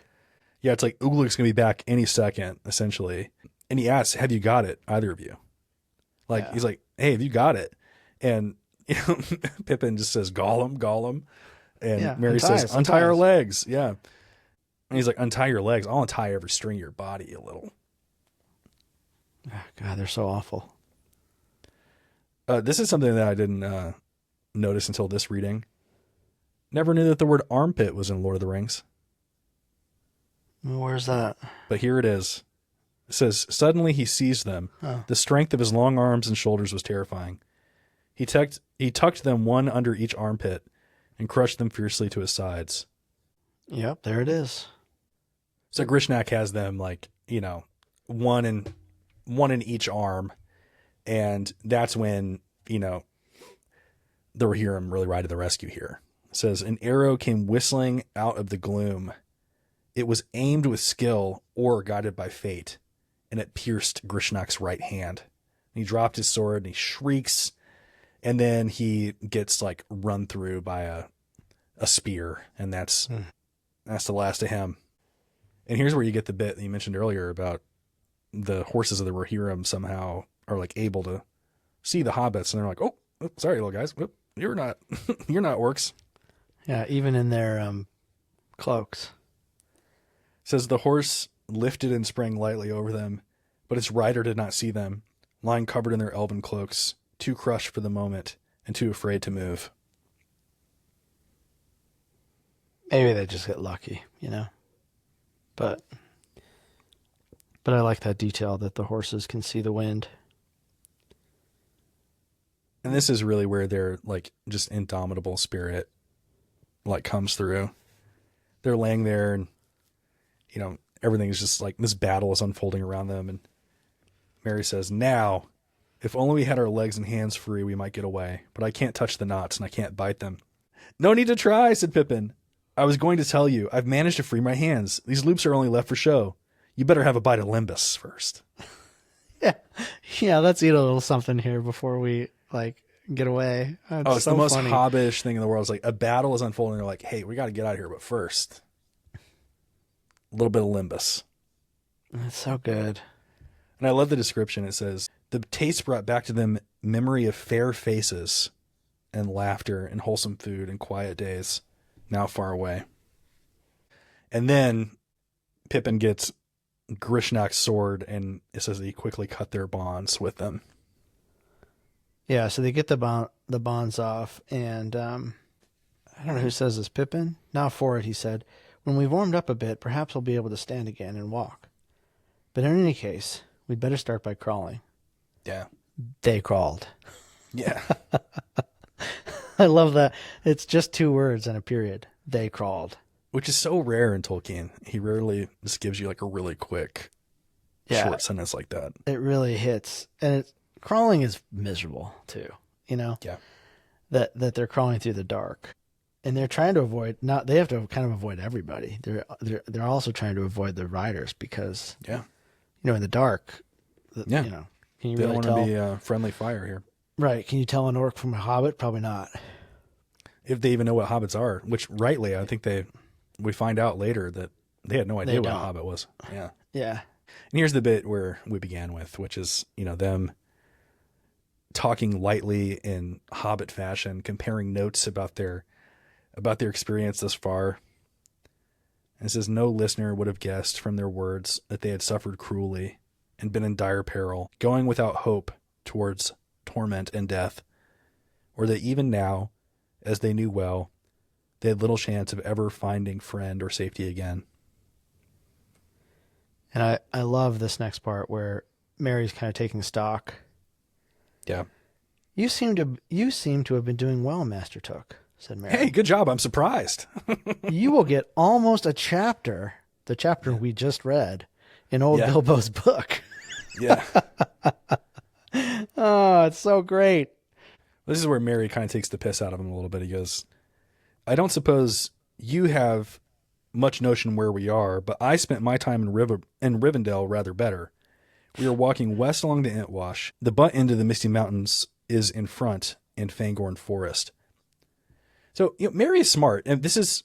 Yeah, it's like Ugluk's going to be back any second, essentially. And he asks, have you got it, either of you? Like, He's like, hey, have you got it? And Pippin just says, Gollum. And Merry says, untie our legs. Yeah. And he's like, untie your legs. I'll untie every string of your body a little. Oh, God, they're so awful. This is something that I didn't notice until this reading. Never knew that the word armpit was in Lord of the Rings. Where's that? But here it is. It says, suddenly he seized them. Oh. The strength of his long arms and shoulders was terrifying. He tucked them one under each armpit and crushed them fiercely to his sides. Yep, there it is. So Grishnak has them like, one in each arm. And that's when, the Rohirrim really ride to the rescue here. It says, an arrow came whistling out of the gloom. It was aimed with skill or guided by fate, and it pierced Grishnak's right hand. And he dropped his sword and he shrieks, and then he gets like run through by a spear, and that's the last of him. And here's where you get the bit that you mentioned earlier about the horses of the Rohirrim somehow are like able to see the hobbits, and they're like, oh sorry, little guys, you're not orcs. Yeah, even in their cloaks. It says the horse lifted and sprang lightly over them, but its rider did not see them, lying covered in their elven cloaks, too crushed for the moment and too afraid to move. Maybe they just get lucky, But I like that detail that the horses can see the wind. And this is really where their like just indomitable spirit like comes through. They're laying there, and everything is just like this battle is unfolding around them, and Merry says, now If only we had our legs and hands free, we might get away. But I can't touch the knots, and I can't bite them. No need to try, said Pippin. I was going to tell you, I've managed to free my hands. These loops are only left for show. You better have a bite of limbus first. Yeah, let's eat a little something here before we, get away. It's so the most funny. Hobbish thing in the world. It's like a battle is unfolding. They're like, hey, we got to get out of here. But first, a little bit of limbus. That's so good. And I love the description. It says, the taste brought back to them memory of fair faces and laughter and wholesome food and quiet days now far away. And then Pippin gets Grishnak's sword, and it says that he quickly cut their bonds with them. Yeah, so they get the bonds off, and I don't know who says this, Pippin? Now for it, he said. When we've warmed up a bit, perhaps we'll be able to stand again and walk. But in any case, we'd better start by crawling. Yeah. They crawled. Yeah. I love that. It's just 2 words and a period. They crawled. Which is so rare in Tolkien. He rarely just gives you a really quick short sentence like that. It really hits. And crawling is miserable too, Yeah. That they're crawling through the dark. And they're trying to avoid they have to kind of avoid everybody. They're also trying to avoid the riders because in the dark, can you they really don't want tell? to be friendly fire here. Right. Can you tell an orc from a hobbit? Probably not. If they even know what hobbits are, which rightly, I think we find out later that they had no idea what a hobbit was. Yeah. Yeah. And here's the bit where we began with, which is, them talking lightly in hobbit fashion, comparing notes about their experience thus far. And it says, no listener would have guessed from their words that they had suffered cruelly and been in dire peril, going without hope towards torment and death, or that even now, as they knew well, they had little chance of ever finding friend or safety again. And I love this next part where Merry's kind of taking stock. Yeah. You seem to have been doing well, Master Took, said Merry. Hey, good job. I'm surprised. You will get almost a chapter, the chapter we just read, in old Bilbo's book. Yeah. Oh, it's so great. This is where Merry kind of takes the piss out of him a little bit. He goes, I don't suppose you have much notion where we are, but I spent my time in Rivendell rather better. We are walking west along the Entwash. The butt end of the Misty Mountains is in front in Fangorn Forest. So, Merry is smart. And this is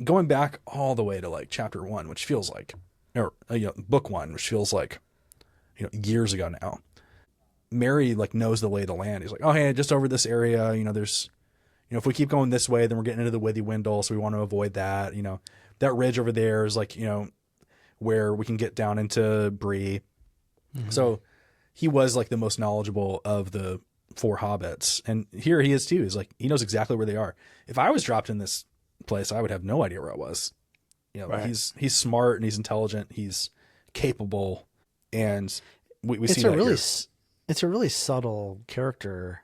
going back all the way to chapter 1, which feels like, or book 1, which feels like, years ago now. Merry knows the lay of the land. He's like, oh, hey, just over this area, there's, if we keep going this way, then we're getting into the Withy Windle, so we want to avoid that. That ridge over there is where we can get down into Bree. Mm-hmm. So he was the most knowledgeable of the 4 hobbits. And here he is too. He's he knows exactly where they are. If I was dropped in this place, I would have no idea where I was. Right. He's smart and he's intelligent. He's capable. And we see that here. It's a really subtle character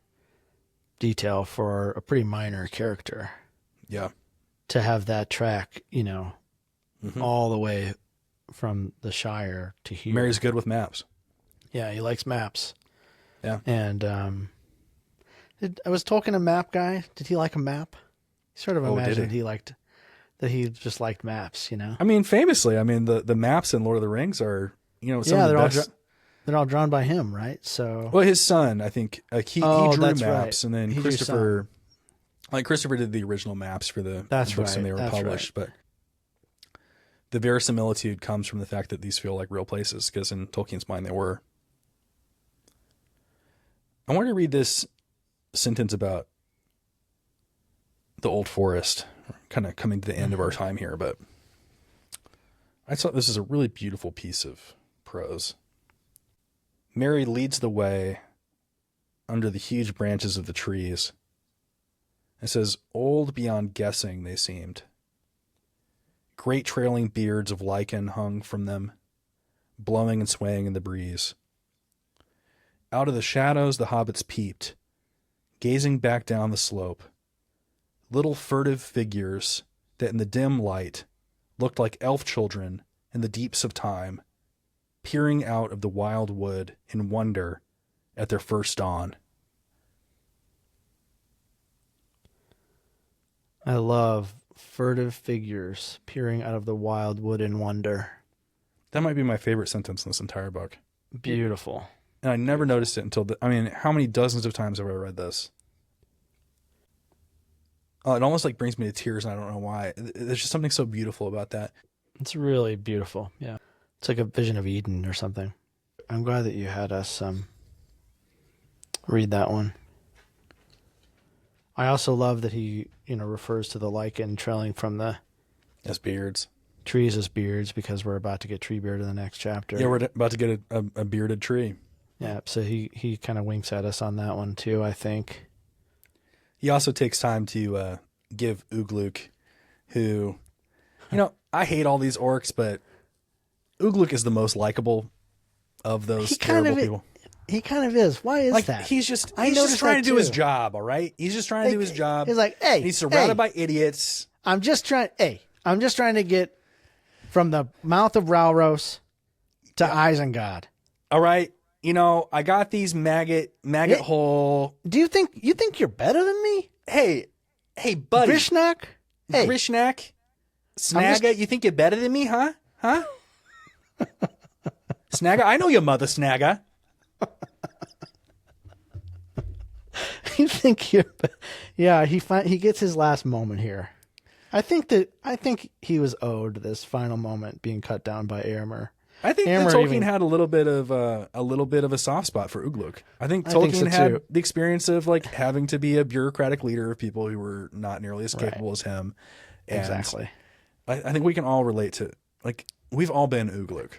detail for a pretty minor character. Yeah. To have that track, mm-hmm. all the way from the Shire to here. Merry's good with maps. Yeah, he likes maps. Yeah. And I was Tolkien a map guy. Did he like a map? He sort of imagined he just liked maps, I mean, famously, the maps in Lord of the Rings are, some of the best. They're all drawn by him, right? So, well, his son, I think, he drew maps, right. And then Christopher, Christopher did the original maps for the books when they were published. Right. But the verisimilitude comes from the fact that these feel like real places, because in Tolkien's mind they were. I want to read this sentence about the Old Forest, kind of coming to the end of our time here, but I thought this is a really beautiful piece of prose. Merry leads the way under the huge branches of the trees. It says, old beyond guessing they seemed. Great trailing beards of lichen hung from them, blowing and swaying in the breeze. Out of the shadows the hobbits peeped, gazing back down the slope. Little furtive figures that in the dim light looked like elf children in the deeps of time, peering out of the wild wood in wonder at their first dawn. I love furtive figures peering out of the wild wood in wonder. That might be my favorite sentence in this entire book. Beautiful. And I never noticed it until, how many dozens of times have I read this? It almost like brings me to tears, and I don't know why. There's just something so beautiful about that. It's really beautiful. Yeah. It's like a vision of Eden or something. I'm glad that you had us read that one. I also love that he, refers to the lichen trailing from the As beards. trees as beards, because we're about to get Treebeard in the next chapter. Yeah, we're about to get a bearded tree. Yeah, so he kind of winks at us on that one too, I think. He also takes time to give Ugluk, who, I hate all these orcs, but Ugluk is the most likable of those terrible people. He kind of is. Why is that? He's just trying to do his job, all right? He's just trying to do his job. He's like, hey, he's surrounded by idiots. I'm just trying to get from the mouth of Ralros to Isengard. All right. I got these maggot hole. Do you think you're better than me? Hey, buddy. Grishnak? Hey. Grishnak? Snagga, you think you're better than me, huh? Huh? Snagga? I know your mother, Snagga. You think you're... Yeah, he gets his last moment here. I think he was owed this final moment being cut down by Éomer. I think that Tolkien had a little bit of a soft spot for Ugluk. I think Tolkien had the experience of having to be a bureaucratic leader of people who were not nearly as capable as him. And exactly. I think we can all relate to we've all been Ugluk.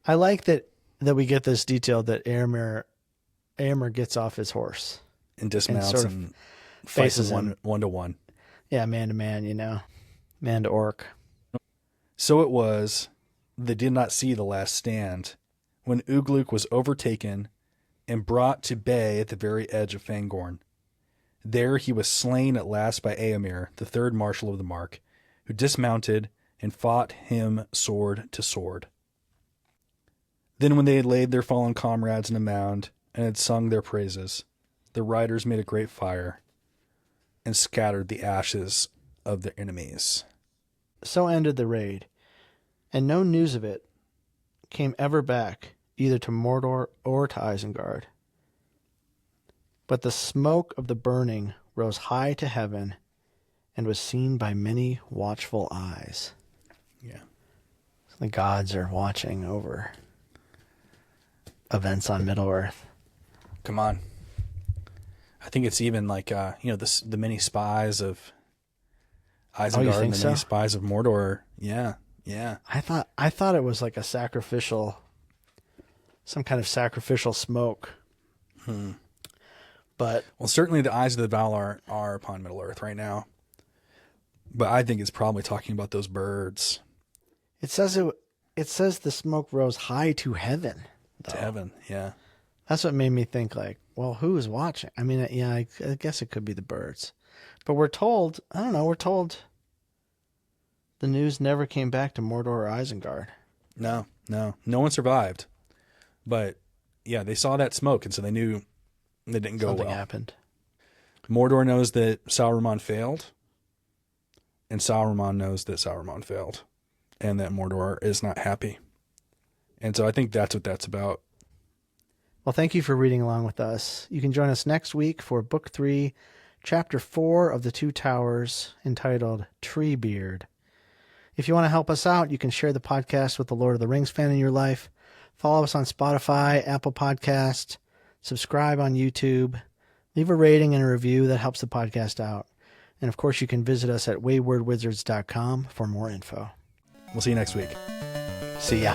I like that we get this detail that Éomer gets off his horse and dismounts and faces one to one. Yeah, man to man, man to orc. So it was. They did not see the last stand when Ugluk was overtaken and brought to bay at the very edge of Fangorn. There he was slain at last by Éomer, the third marshal of the Mark, who dismounted and fought him sword to sword. Then when they had laid their fallen comrades in a mound and had sung their praises, the riders made a great fire and scattered the ashes of their enemies. So ended the raid, and no news of it came ever back either to Mordor or to Isengard. But the smoke of the burning rose high to heaven and was seen by many watchful eyes. Yeah. The gods are watching over events on Middle-earth. Come on. I think it's even the many spies of Isengard and the many spies of Mordor. Yeah. Yeah. I thought it was like a sacrificial, some kind of sacrificial smoke. But certainly the eyes of the Valar are upon Middle-earth right now. But I think it's probably talking about those birds. It says the smoke rose high to heaven. Though. To heaven, yeah. That's what made me think who is watching? I mean, yeah, I guess it could be the birds. But we're told the news never came back to Mordor or Isengard. No one survived. But yeah, they saw that smoke, and so they knew it didn't go well. Something happened. Mordor knows that Sauron failed, and Sauron knows that Sauron failed, and that Mordor is not happy. And so I think that's what that's about. Well, thank you for reading along with us. You can join us next week for Book 3, Chapter 4 of The Two Towers, entitled Treebeard. If you want to help us out, you can share the podcast with the Lord of the Rings fan in your life. Follow us on Spotify, Apple Podcasts, subscribe on YouTube, leave a rating and a review. That helps the podcast out. And of course, you can visit us at waywardwizards.com for more info. We'll see you next week. See ya.